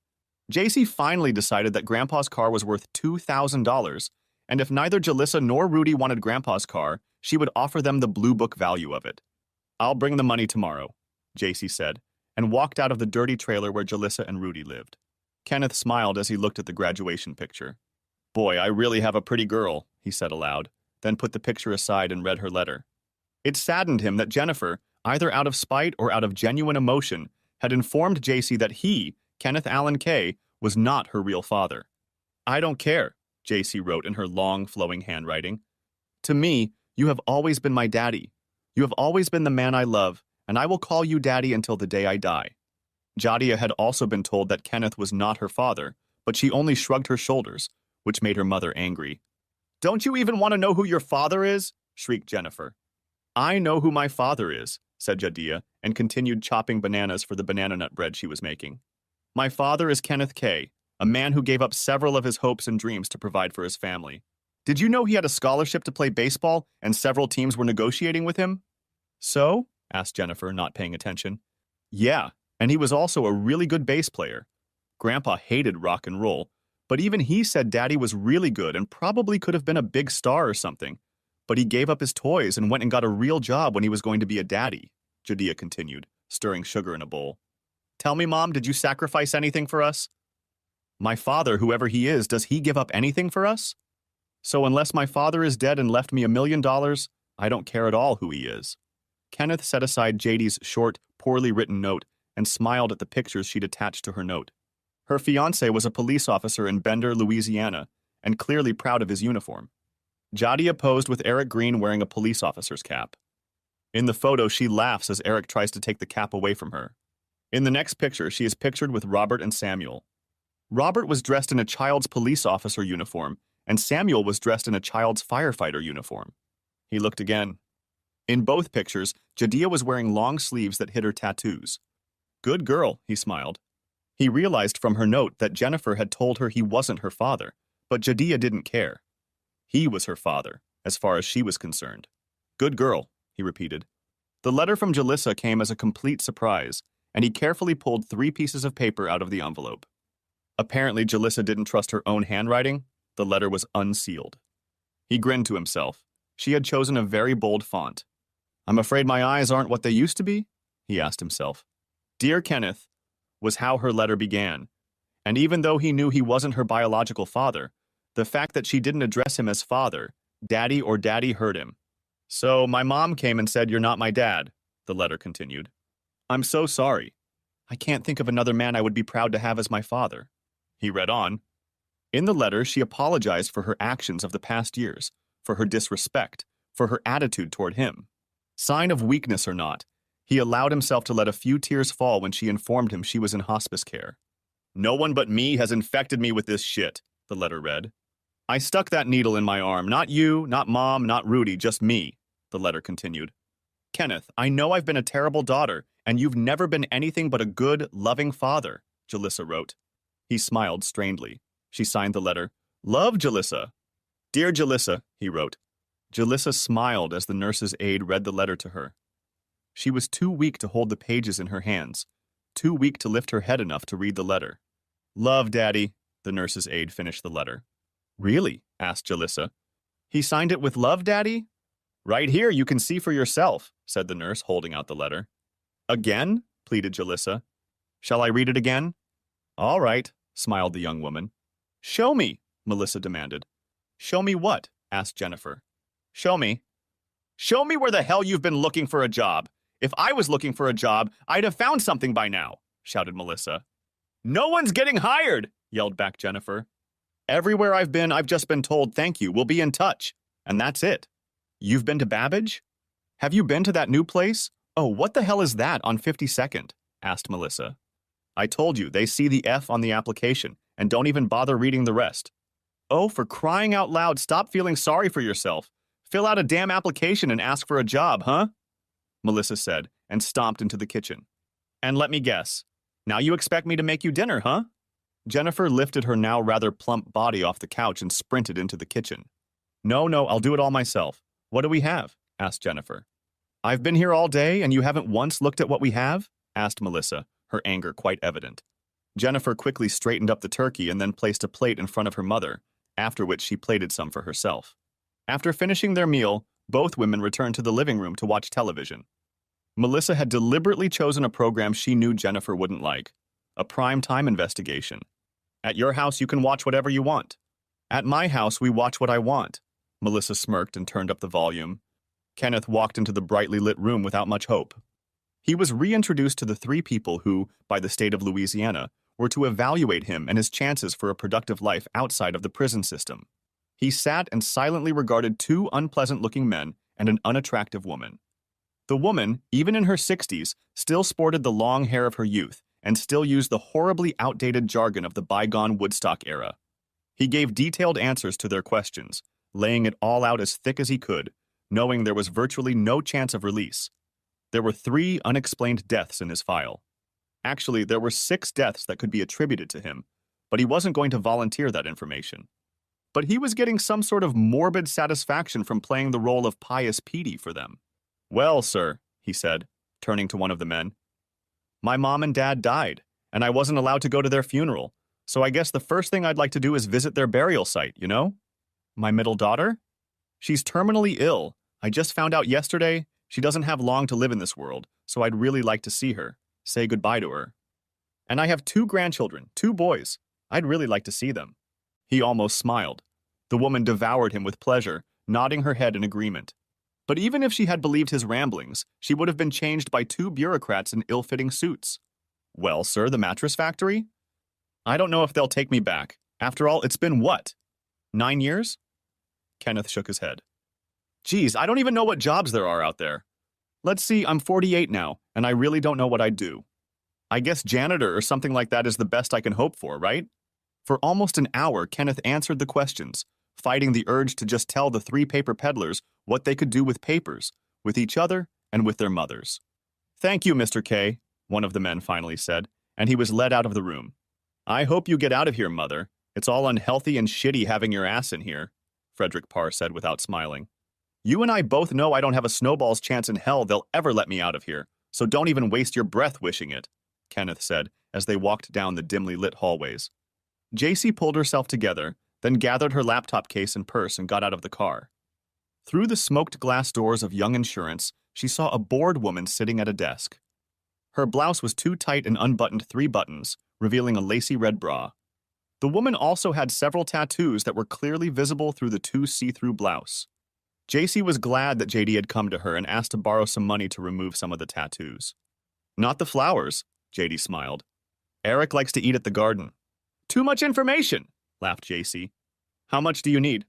S1: JC finally decided that Grandpa's car was worth $2,000, and if neither Jalissa nor Rudy wanted Grandpa's car, she would offer them the Blue Book value of it. "I'll bring the money tomorrow," JC said, and walked out of the dirty trailer where Jalissa and Rudy lived. Kenneth smiled as he looked at the graduation picture. "Boy, I really have a pretty girl," he said aloud, then put the picture aside and read her letter. It saddened him that Jennifer, either out of spite or out of genuine emotion, had informed JC that he, Kenneth Allen Kay, was not her real father. I don't care, JC wrote in her long, flowing handwriting. To me, you have always been my daddy. You have always been the man I love, and I will call you daddy until the day I die. Jadia had also been told that Kenneth was not her father, but she only shrugged her shoulders, which made her mother angry. Don't you even want to know who your father is? Shrieked Jennifer. I know who my father is, said Jadia, and continued chopping bananas for the banana nut bread she was making. My father is Kenneth Kay, a man who gave up several of his hopes and dreams to provide for his family. Did you know he had a scholarship to play baseball and several teams were negotiating with him? So? Asked Jennifer, not paying attention. Yeah, and he was also a really good bass player. Grandpa hated rock and roll, but even he said Daddy was really good and probably could have been a big star or something. But he gave up his toys and went and got a real job when he was going to be a daddy, Jadia continued, stirring sugar in a bowl. Tell me, Mom, did you sacrifice anything for us? My father, whoever he is, does he give up anything for us? So unless my father is dead and left me $1 million, I don't care at all who he is. Kenneth set aside JD's short, poorly written note and smiled at the pictures she'd attached to her note. Her fiancé was a police officer in Bender, Louisiana, and clearly proud of his uniform. Jadia posed with Eric Green wearing a police officer's cap. In the photo, she laughs as Eric tries to take the cap away from her. In the next picture, she is pictured with Robert and Samuel. Robert was dressed in a child's police officer uniform, and Samuel was dressed in a child's firefighter uniform. He looked again. In both pictures, Jadia was wearing long sleeves that hid her tattoos. Good girl, he smiled. He realized from her note that Jennifer had told her he wasn't her father, but Jadia didn't care. He was her father, as far as she was concerned. Good girl, he repeated. The letter from Jalissa came as a complete surprise, and he carefully pulled 3 pieces of paper out of the envelope. Apparently, Jalissa didn't trust her own handwriting. The letter was unsealed. He grinned to himself. She had chosen a very bold font. I'm afraid my eyes aren't what they used to be, he asked himself. Dear Kenneth was how her letter began, and even though he knew he wasn't her biological father, the fact that she didn't address him as father, daddy or daddy hurt him. So my mom came and said, "You're not my dad," the letter continued. I'm so sorry. I can't think of another man I would be proud to have as my father. He read on. In the letter, she apologized for her actions of the past years, for her disrespect, for her attitude toward him. Sign of weakness or not, he allowed himself to let a few tears fall when she informed him she was in hospice care. No one but me has infected me with this shit, the letter read. I stuck that needle in my arm, not you, not Mom, not Rudy, just me, the letter continued. Kenneth, I know I've been a terrible daughter, and you've never been anything but a good, loving father, Jalissa wrote. He smiled strangely. She signed the letter, Love, Jalissa. Dear Jalissa, he wrote. Jalissa smiled as the nurse's aide read the letter to her. She was too weak to hold the pages in her hands, too weak to lift her head enough to read the letter. Love, Daddy, the nurse's aide finished the letter. Really? Asked Jalissa. He signed it with love, Daddy? Right here, you can see for yourself, said the nurse, holding out the letter. Again? Pleaded Jalissa. Shall I read it again? All right, smiled the young woman. Show me, Melissa demanded. Show me what? Asked Jennifer. Show me. Show me where the hell you've been looking for a job. If I was looking for a job, I'd have found something by now, shouted Melissa. No one's getting hired, yelled back Jennifer. Everywhere I've been, I've just been told thank you, we'll be in touch. And that's it. You've been to Babbage? Have you been to that new place? Oh, what the hell is that on 52nd? Asked Melissa. I told you, they see the F on the application and don't even bother reading the rest. Oh, for crying out loud, stop feeling sorry for yourself. Fill out a damn application and ask for a job, huh? Melissa said, and stomped into the kitchen. And let me guess. Now you expect me to make you dinner, huh? Jennifer lifted her now rather plump body off the couch and sprinted into the kitchen. No, I'll do it all myself. What do we have? Asked Jennifer. I've been here all day and you haven't once looked at what we have? Asked Melissa, her anger quite evident. Jennifer quickly straightened up the turkey and then placed a plate in front of her mother, after which she plated some for herself. After finishing their meal, both women returned to the living room to watch television. Melissa had deliberately chosen a program she knew Jennifer wouldn't like, a prime-time investigation. At your house, you can watch whatever you want. At my house, we watch what I want. Melissa smirked and turned up the volume. Kenneth walked into the brightly lit room without much hope. He was reintroduced to the 3 people who, by the state of Louisiana, were to evaluate him and his chances for a productive life outside of the prison system. He sat and silently regarded two unpleasant-looking men and an unattractive woman. The woman, even in her 60s, still sported the long hair of her youth and still used the horribly outdated jargon of the bygone Woodstock era. He gave detailed answers to their questions, laying it all out as thick as he could, knowing there was virtually no chance of release. There were 3 unexplained deaths in his file. Actually, there were 6 deaths that could be attributed to him, but he wasn't going to volunteer that information. But he was getting some sort of morbid satisfaction from playing the role of Pious Petey for them. "Well, sir," he said, turning to one of the men, "my mom and dad died, and I wasn't allowed to go to their funeral, so I guess the first thing I'd like to do is visit their burial site, you know? My middle daughter? She's terminally ill. I just found out yesterday she doesn't have long to live in this world, so I'd really like to see her, say goodbye to her. And I have 2 grandchildren, 2 boys. I'd really like to see them." He almost smiled. The woman devoured him with pleasure, nodding her head in agreement. But even if she had believed his ramblings, she would have been changed by 2 bureaucrats in ill-fitting suits. "Well, sir, the mattress factory? I don't know if they'll take me back. After all, it's been what? 9 years?" Kenneth shook his head. "Geez, I don't even know what jobs there are out there. Let's see, I'm 48 now, and I really don't know what I'd do. I guess janitor or something like that is the best I can hope for, right?" For almost an hour, Kenneth answered the questions, fighting the urge to just tell the 3 paper peddlers what they could do with papers, with each other, and with their mothers. "Thank you, Mr. K," one of the men finally said, and he was led out of the room. "I hope you get out of here, Mother. It's all unhealthy and shitty having your ass in here," Frederick Parr said without smiling. "You and I both know I don't have a snowball's chance in hell they'll ever let me out of here, so don't even waste your breath wishing it," Kenneth said as they walked down the dimly lit hallways. JC pulled herself together, then gathered her laptop case and purse and got out of the car. Through the smoked glass doors of Young Insurance, she saw a bored woman sitting at a desk. Her blouse was too tight and unbuttoned 3 buttons, revealing a lacy red bra. The woman also had several tattoos that were clearly visible through the 2 see-through blouse. JC was glad that JD had come to her and asked to borrow some money to remove some of the tattoos. "Not the flowers," JD smiled. "Eric likes to eat at the garden." "Too much information," laughed JC. "How much do you need?"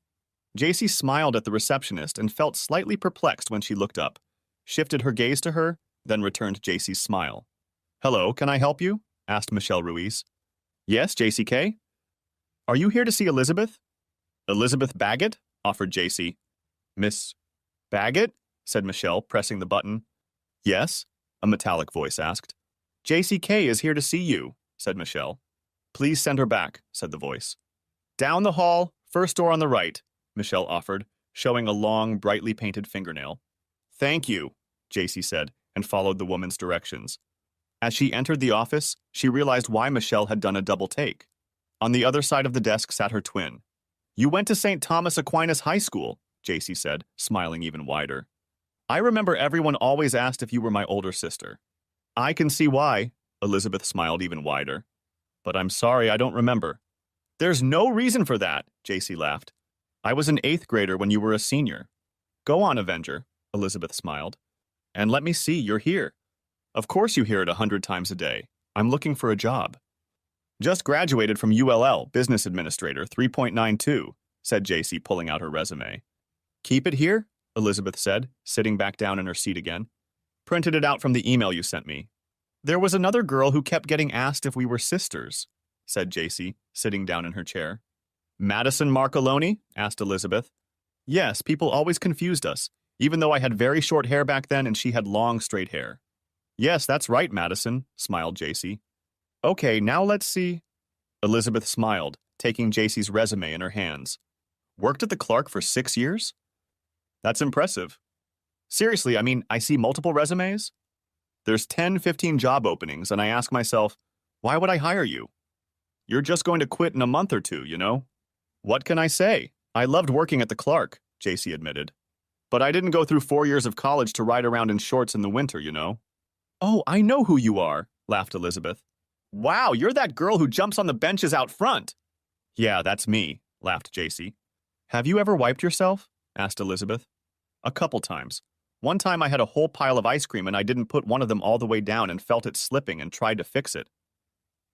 S1: JC smiled at the receptionist and felt slightly perplexed when she looked up, shifted her gaze to her, then returned JC's smile. "Hello, can I help you?" asked Michelle Ruiz. "Yes, JCK? Are you here to see Elizabeth?" "Elizabeth Baggett?" offered JC. "Miss Baggett?" said Michelle, pressing the button. "Yes?" a metallic voice asked. "JCK is here to see you," said Michelle. "Please send her back," said the voice. "Down the hall, first door on the right," Michelle offered, showing a long, brightly painted fingernail. "Thank you," JC said, and followed the woman's directions. As she entered the office, she realized why Michelle had done a double take. On the other side of the desk sat her twin. "You went to St. Thomas Aquinas High School," JC said, smiling even wider. "I remember everyone always asked if you were my older sister." "I can see why," Elizabeth smiled even wider. "But I'm sorry, I don't remember." "There's no reason for that," JC laughed. "I was an 8th grader when you were a senior." "Go on, Avenger," Elizabeth smiled. "And let me see, you're here. Of course you hear it 100 times a day. I'm looking for a job." "Just graduated from ULL, Business Administrator, 3.92, said JC, pulling out her resume. "Keep it here," Elizabeth said, sitting back down in her seat again. "Printed it out from the email you sent me." "There was another girl who kept getting asked if we were sisters," said JC, sitting down in her chair. "Madison Marcoloni?" asked Elizabeth. "Yes, people always confused us, even though I had very short hair back then and she had long, straight hair." "Yes, that's right, Madison," smiled JC. "Okay, now let's see." Elizabeth smiled, taking JC's resume in her hands. "Worked at the Clark for 6 years? That's impressive. Seriously, I mean, I see multiple resumes. There's 10, 15 job openings, and I ask myself, why would I hire you? You're just going to quit in a month or 2, you know? What can I say? I loved working at the Clark, JC admitted. But I didn't go through 4 years of college to ride around in shorts in the winter, you know? "Oh, I know who you are," laughed Elizabeth. "Wow, you're that girl who jumps on the benches out front." "Yeah, that's me," laughed JC. "Have you ever wiped yourself?" asked Elizabeth. "A couple times. One time I had a whole pile of ice cream and I didn't put one of them all the way down and felt it slipping and tried to fix it."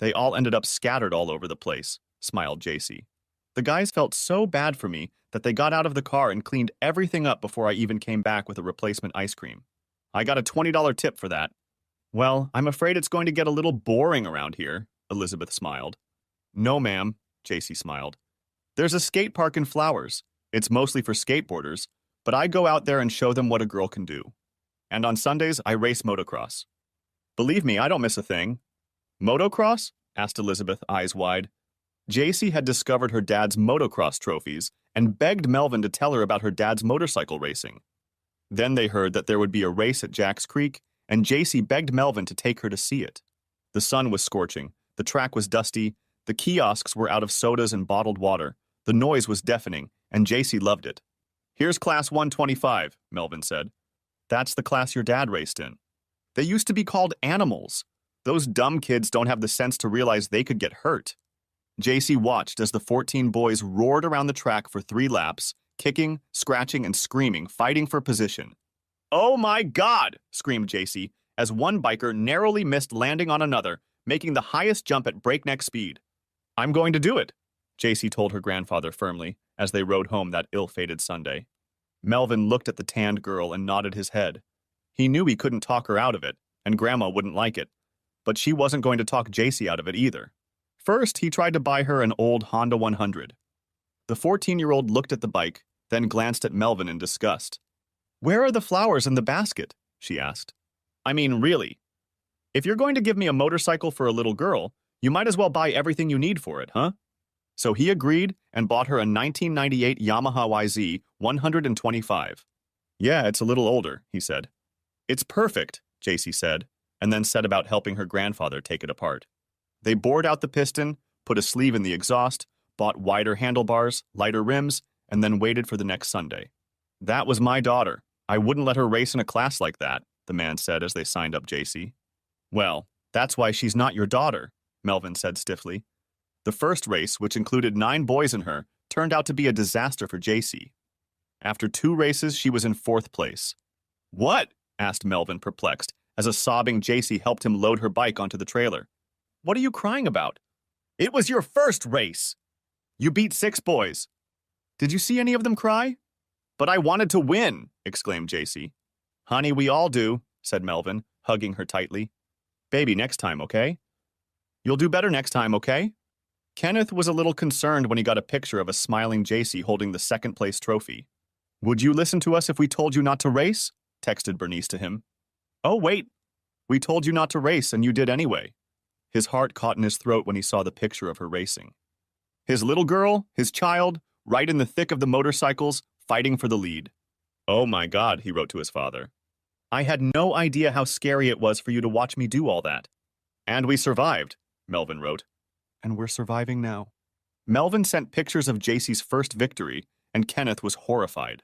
S1: They all ended up scattered all over the place, smiled JC. The guys felt so bad for me that they got out of the car and cleaned everything up before I even came back with a replacement ice cream. I got a $20 tip for that. Well, I'm afraid it's going to get a little boring around here, Elizabeth smiled. No, ma'am, JC smiled. There's a skate park in Flowers. It's mostly for skateboarders, but I go out there and show them what a girl can do. And on Sundays, I race motocross. Believe me, I don't miss a thing. Motocross? Asked Elizabeth, eyes wide. JC had discovered her dad's motocross trophies and begged Melvin to tell her about her dad's motorcycle racing. Then they heard that there would be a race at Jack's Creek, and JC begged Melvin to take her to see it. The sun was scorching, the track was dusty, the kiosks were out of sodas and bottled water, the noise was deafening, and JC loved it. Here's Class 125, Melvin said. That's the class your dad raced in. They used to be called animals. Those dumb kids don't have the sense to realize they could get hurt. JC watched as the 14 boys roared around the track for 3 laps, kicking, scratching, and screaming, fighting for position. Oh my God, screamed JC, as one biker narrowly missed landing on another, making the highest jump at breakneck speed. I'm going to do it, JC told her grandfather firmly, as they rode home that ill-fated Sunday. Melvin looked at the tanned girl and nodded his head. He knew he couldn't talk her out of it, and Grandma wouldn't like it, but she wasn't going to talk JC out of it either. First, he tried to buy her an old Honda 100. The 14-year-old looked at the bike, then glanced at Melvin in disgust. Where are the flowers in the basket? She asked. I mean, really. If you're going to give me a motorcycle for a little girl, you might as well buy everything you need for it, huh? So he agreed and bought her a 1998 Yamaha YZ 125. Yeah, it's a little older, he said. It's perfect, JC said, and then set about helping her grandfather take it apart. They bored out the piston, put a sleeve in the exhaust, bought wider handlebars, lighter rims, and then waited for the next Sunday. That was my daughter. I wouldn't let her race in a class like that, the man said as they signed up JC. Well, that's why she's not your daughter, Melvin said stiffly. The first race, which included 9 boys in her, turned out to be a disaster for JC. After 2 races, she was in 4th place. What? Asked Melvin, perplexed, as a sobbing JC helped him load her bike onto the trailer. What are you crying about? It was your first race. You beat 6 boys. Did you see any of them cry? But I wanted to win, exclaimed JC. Honey, we all do, said Melvin, hugging her tightly. Baby, next time, okay? You'll do better next time, okay? Kenneth was a little concerned when he got a picture of a smiling JC holding the 2nd-place trophy. Would you listen to us if we told you not to race? Texted Bernice to him. Oh, wait. We told you not to race, and you did anyway. His heart caught in his throat when he saw the picture of her racing. His little girl, his child, right in the thick of the motorcycles, fighting for the lead. Oh my God, he wrote to his father. I had no idea how scary it was for you to watch me do all that. And we survived, Melvin wrote. And we're surviving now. Melvin sent pictures of JC's first victory, and Kenneth was horrified.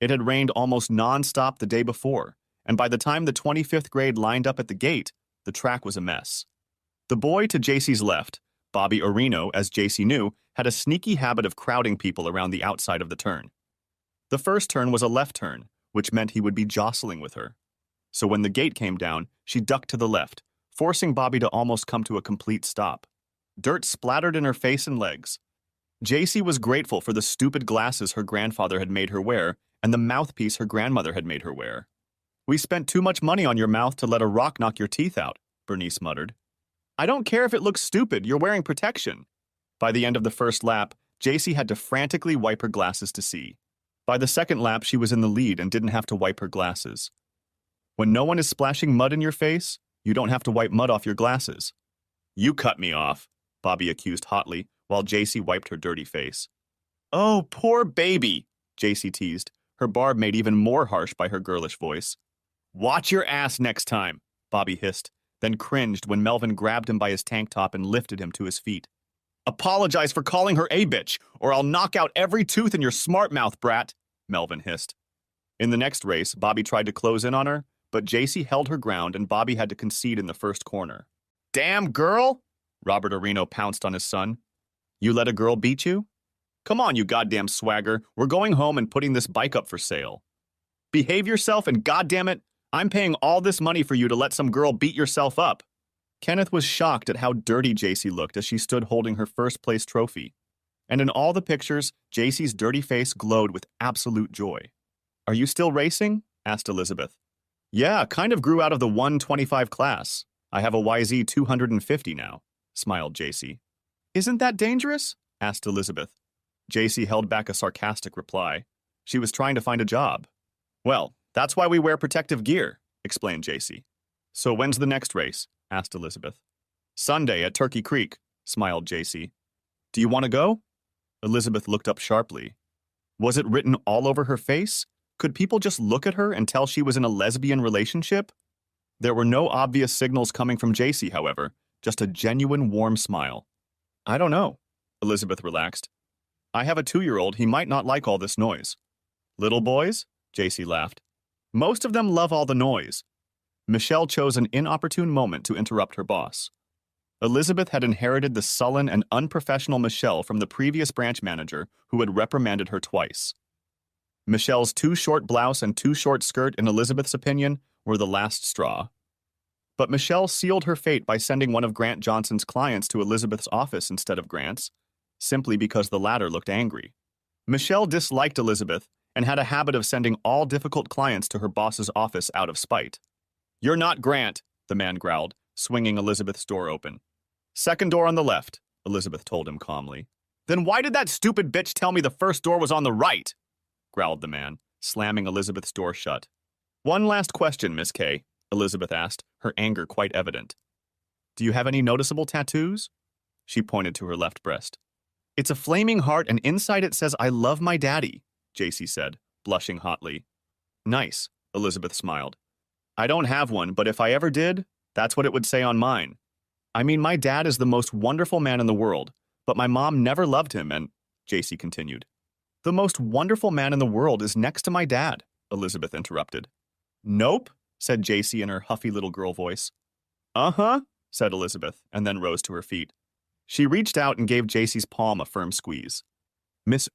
S1: It had rained almost non-stop the day before, and by the time the 25th grade lined up at the gate, the track was a mess. The boy to JC's left, Bobby Areno, as JC knew, had a sneaky habit of crowding people around the outside of the turn. The first turn was a left turn, which meant he would be jostling with her. So when the gate came down, she ducked to the left, forcing Bobby to almost come to a complete stop. Dirt splattered in her face and legs. JC was grateful for the stupid glasses her grandfather had made her wear and the mouthpiece her grandmother had made her wear. We spent too much money on your mouth to let a rock knock your teeth out, Bernice muttered. I don't care if it looks stupid, you're wearing protection. By the end of the first lap, JC had to frantically wipe her glasses to see. By the second lap, she was in the lead and didn't have to wipe her glasses. When no one is splashing mud in your face, you don't have to wipe mud off your glasses. You cut me off, Bobby accused hotly, while JC wiped her dirty face. Oh, poor baby, JC teased, her barb made even more harsh by her girlish voice. Watch your ass next time, Bobby hissed, then cringed when Melvin grabbed him by his tank top and lifted him to his feet. Apologize for calling her a bitch, or I'll knock out every tooth in your smart mouth, brat, Melvin hissed. In the next race, Bobby tried to close in on her, but JC held her ground and Bobby had to concede in the first corner. Damn girl! Robert Areno pounced on his son. You let a girl beat you? Come on, you goddamn swagger. We're going home and putting this bike up for sale. Behave yourself and goddamn it, I'm paying all this money for you to let some girl beat yourself up. Kenneth was shocked at how dirty JC looked as she stood holding her first-place trophy. And in all the pictures, JC's dirty face glowed with absolute joy. "Are you still racing?" asked Elizabeth. "Yeah, kind of grew out of the 125 class. I have a YZ 250 now," smiled JC. "Isn't that dangerous?" asked Elizabeth. JC held back a sarcastic reply. She was trying to find a job. "Well, that's why we wear protective gear," explained JC. "So when's the next race?" asked Elizabeth. "Sunday at Turkey Creek," smiled JC. "Do you want to go?" Elizabeth looked up sharply. Was it written all over her face? Could people just look at her and tell she was in a lesbian relationship? There were no obvious signals coming from JC, however, just a genuine warm smile. "I don't know," Elizabeth relaxed. "I have a 2-year-old, he might not like all this noise." "Little boys?" JC laughed. "Most of them love all the noise." Michelle chose an inopportune moment to interrupt her boss. Elizabeth had inherited the sullen and unprofessional Michelle from the previous branch manager who had reprimanded her twice. Michelle's too short blouse and too short skirt, in Elizabeth's opinion, were the last straw. But Michelle sealed her fate by sending one of Grant Johnson's clients to Elizabeth's office instead of Grant's, simply because the latter looked angry. Michelle disliked Elizabeth and had a habit of sending all difficult clients to her boss's office out of spite. "You're not Grant," the man growled, swinging Elizabeth's door open. "Second door on the left," Elizabeth told him calmly. "Then why did that stupid bitch tell me the first door was on the right?" growled the man, slamming Elizabeth's door shut. "One last question, Miss Kay," Elizabeth asked, her anger quite evident. "Do you have any noticeable tattoos?" She pointed to her left breast. "It's a flaming heart, and inside it says, 'I love my daddy,'" JC said, blushing hotly. "Nice," Elizabeth smiled. "I don't have one, but if I ever did, that's what it would say on mine. I mean, my dad is the most wonderful man in the world, but my mom never loved him, and," JC continued. "The most wonderful man in the world is next to my dad," Elizabeth interrupted. "Nope," said JC in her huffy little girl voice. "Uh-huh," said Elizabeth, and then rose to her feet. She reached out and gave JC's palm a firm squeeze. "Miss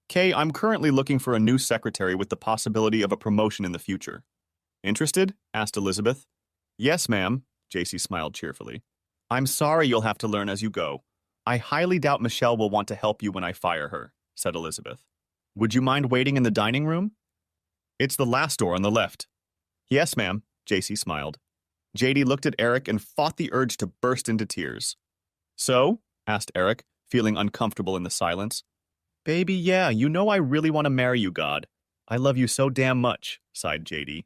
S1: Kay, I'm currently looking for a new secretary with the possibility of a promotion in the future." "Interested?" asked Elizabeth. "Yes, ma'am," JC smiled cheerfully. "I'm sorry you'll have to learn as you go. I highly doubt Michelle will want to help you when I fire her," said Elizabeth. "Would you mind waiting in the dining room?" "It's the last door on the left." "Yes, ma'am," JC smiled. JD looked at Eric and fought the urge to burst into tears. "So?" asked Eric, feeling uncomfortable in the silence. "Baby, yeah, you know I really want to marry you, God. I love you so damn much," sighed JD.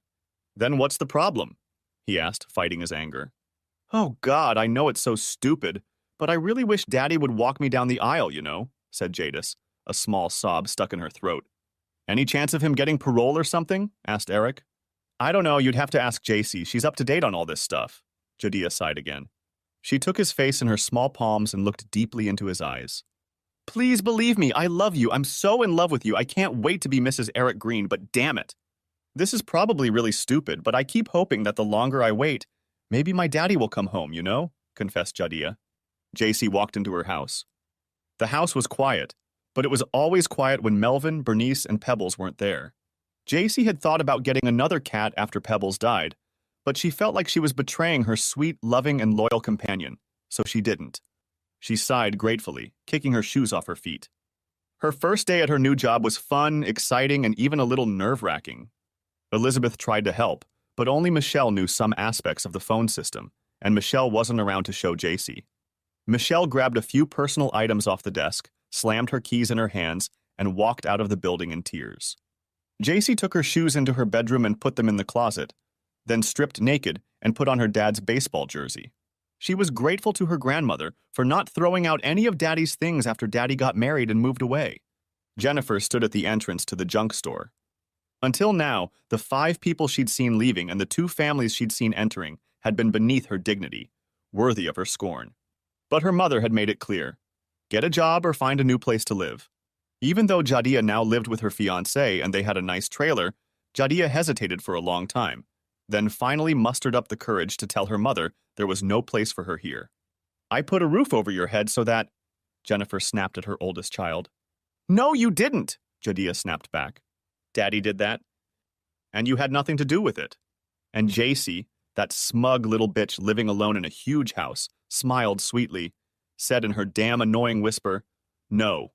S1: "Then what's the problem?" he asked, fighting his anger. "Oh, God, I know it's so stupid, but I really wish Daddy would walk me down the aisle, you know," said Jadis, a small sob stuck in her throat. "Any chance of him getting parole or something?" asked Eric. "I don't know, you'd have to ask JC. She's up to date on all this stuff." Jadia sighed again. She took his face in her small palms and looked deeply into his eyes. "Please believe me, I love you. I'm so in love with you. I can't wait to be Mrs. Eric Green, but damn it. This is probably really stupid, but I keep hoping that the longer I wait, maybe my daddy will come home, you know?" confessed Jadia. JC walked into her house. The house was quiet, but it was always quiet when Melvin, Bernice, and Pebbles weren't there. JC had thought about getting another cat after Pebbles died, but she felt like she was betraying her sweet, loving, and loyal companion, so she didn't. She sighed gratefully, kicking her shoes off her feet. Her first day at her new job was fun, exciting, and even a little nerve-wracking. Elizabeth tried to help, but only Michelle knew some aspects of the phone system, and Michelle wasn't around to show JC. Michelle grabbed a few personal items off the desk, slammed her keys in her hands, and walked out of the building in tears. JC took her shoes into her bedroom and put them in the closet, then stripped naked and put on her dad's baseball jersey. She was grateful to her grandmother for not throwing out any of Daddy's things after Daddy got married and moved away. Jennifer stood at the entrance to the junk store. Until now, the 5 people she'd seen leaving and the 2 families she'd seen entering had been beneath her dignity, worthy of her scorn. But her mother had made it clear. Get a job or find a new place to live. Even though Jadia now lived with her fiancé and they had a nice trailer, Jadia hesitated for a long time, then finally mustered up the courage to tell her mother there was no place for her here. "I put a roof over your head so that—" Jennifer snapped at her oldest child. "No, you didn't," Jadia snapped back. "Daddy did that. And you had nothing to do with it." And JC, That smug little bitch living alone in a huge house smiled sweetly, said in her damn annoying whisper, "No,"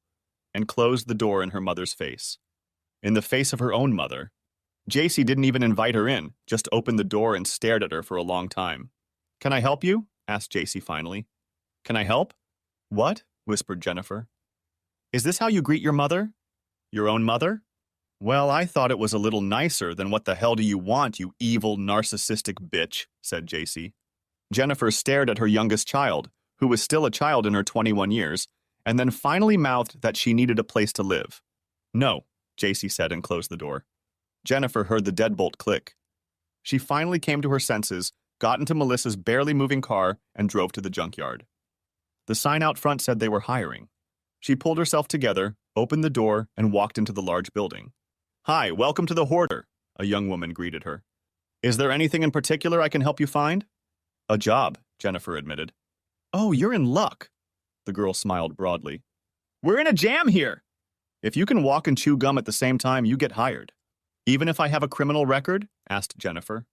S1: and closed the door in her mother's face. In the face of her own mother. JC didn't even invite her in, just opened the door and stared at her for a long time. "Can I help you?" asked JC finally. "Can I help?" "What?" whispered Jennifer. "Is this how you greet your mother?" "Your own mother?" "Well, I thought it was a little nicer than what the hell do you want, you evil, narcissistic bitch," said JC. Jennifer stared at her youngest child, who was still a child in her 21 years, and then finally mouthed that she needed a place to live. "No," JC said and closed the door. Jennifer heard the deadbolt click. She finally came to her senses, got into Melissa's barely moving car, and drove to the junkyard. The sign out front said they were hiring. She pulled herself together, opened the door, and walked into the large building. "Hi, welcome to the Hoarder," a young woman greeted her. "Is there anything in particular I can help you find?" "A job," Jennifer admitted. "Oh, you're in luck," the girl smiled broadly. "We're in a jam here." "If you can walk and chew gum at the same time, you get hired." "Even if I have a criminal record?" asked Jennifer.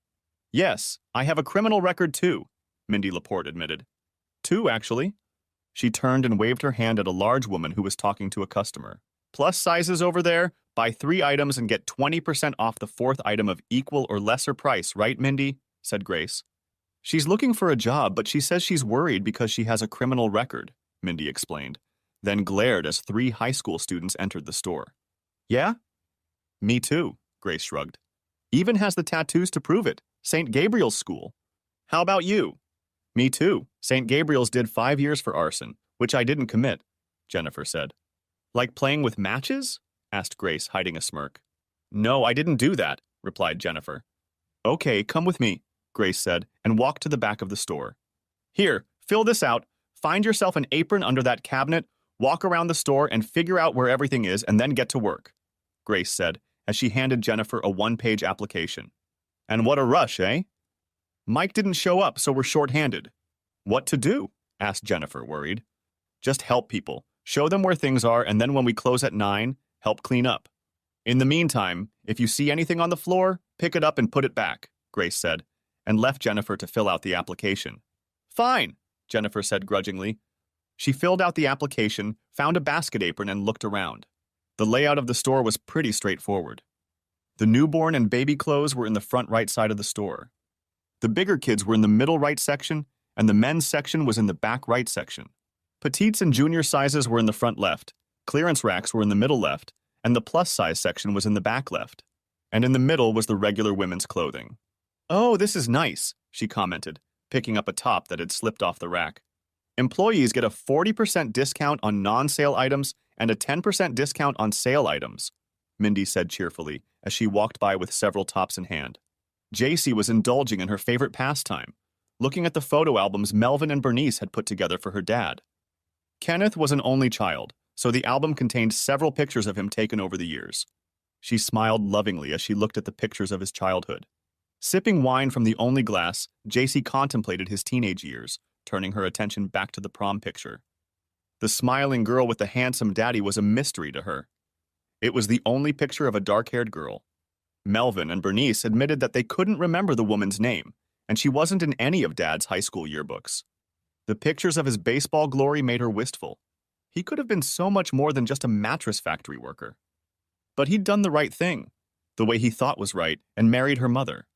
S1: "Yes, I have a criminal record too," Mindy Laporte admitted. "Two, actually." She turned and waved her hand at a large woman who was talking to a customer. "Plus sizes over there, buy 3 items and get 20% off the 4th item of equal or lesser price, right, Mindy?" said Grace. "She's looking for a job, but she says she's worried because she has a criminal record," Mindy explained, then glared as 3 high school students entered the store. "Yeah?" "Me too," Grace shrugged. "Even has the tattoos to prove it. St. Gabriel's School." "How about you?" "Me too. St. Gabriel's did 5 years for arson, which I didn't commit," Jennifer said. "Like playing with matches?" asked Grace, hiding a smirk. "No, I didn't do that," replied Jennifer. "Okay, come with me," Grace said, and walked to the back of the store. "Here, fill this out, find yourself an apron under that cabinet, walk around the store and figure out where everything is and then get to work," Grace said, as she handed Jennifer a 1-page application. "And what a rush, eh?" "Mike didn't show up, so we're short-handed." "What to do?" asked Jennifer, worried. "Just help people, show them where things are, and then when we close at 9, help clean up. In the meantime, if you see anything on the floor, pick it up and put it back," Grace said, and left Jennifer to fill out the application. "Fine," Jennifer said grudgingly. She filled out the application, found a basket apron, and looked around. The layout of the store was pretty straightforward. The newborn and baby clothes were in the front right side of the store. The bigger kids were in the middle right section, and the men's section was in the back right section. Petites and junior sizes were in the front left, clearance racks were in the middle left, and the plus-size section was in the back left. And in the middle was the regular women's clothing. "Oh, this is nice," she commented, picking up a top that had slipped off the rack. "Employees get a 40% discount on non-sale items and a 10% discount on sale items," Mindy said cheerfully as she walked by with several tops in hand. JC was indulging in her favorite pastime, looking at the photo albums Melvin and Bernice had put together for her dad. Kenneth was an only child, so the album contained several pictures of him taken over the years. She smiled lovingly as she looked at the pictures of his childhood. Sipping wine from the only glass, JC contemplated his teenage years, turning her attention back to the prom picture. The smiling girl with the handsome daddy was a mystery to her. It was the only picture of a dark-haired girl. Melvin and Bernice admitted that they couldn't remember the woman's name, and she wasn't in any of Dad's high school yearbooks. The pictures of his baseball glory made her wistful. He could have been so much more than just a mattress factory worker. But he'd done the right thing, the way he thought was right, and married her mother.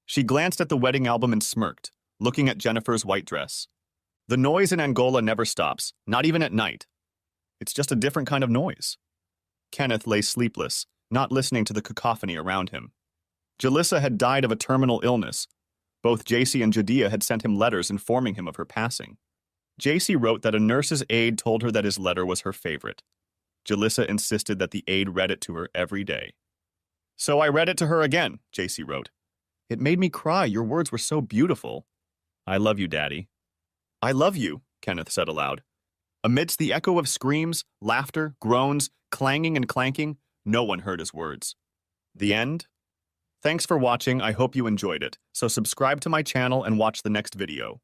S1: She glanced at the wedding album and smirked, looking at Jennifer's white dress. The noise in Angola never stops, not even at night. It's just a different kind of noise. Kenneth lay sleepless, not listening to the cacophony around him. Jalissa had died of a terminal illness. Both JC and Jadea had sent him letters informing him of her passing. JC wrote that a nurse's aide told her that his letter was her favorite. Jalissa insisted that the aide read it to her every day. "So I read it to her again," JC wrote. "It made me cry. Your words were so beautiful." "I love you, Daddy." "I love you," Kenneth said aloud. Amidst the echo of screams, laughter, groans, clanging and clanking, no one heard his words. The end? Thanks for watching. I hope you enjoyed it. So subscribe to my channel and watch the next video.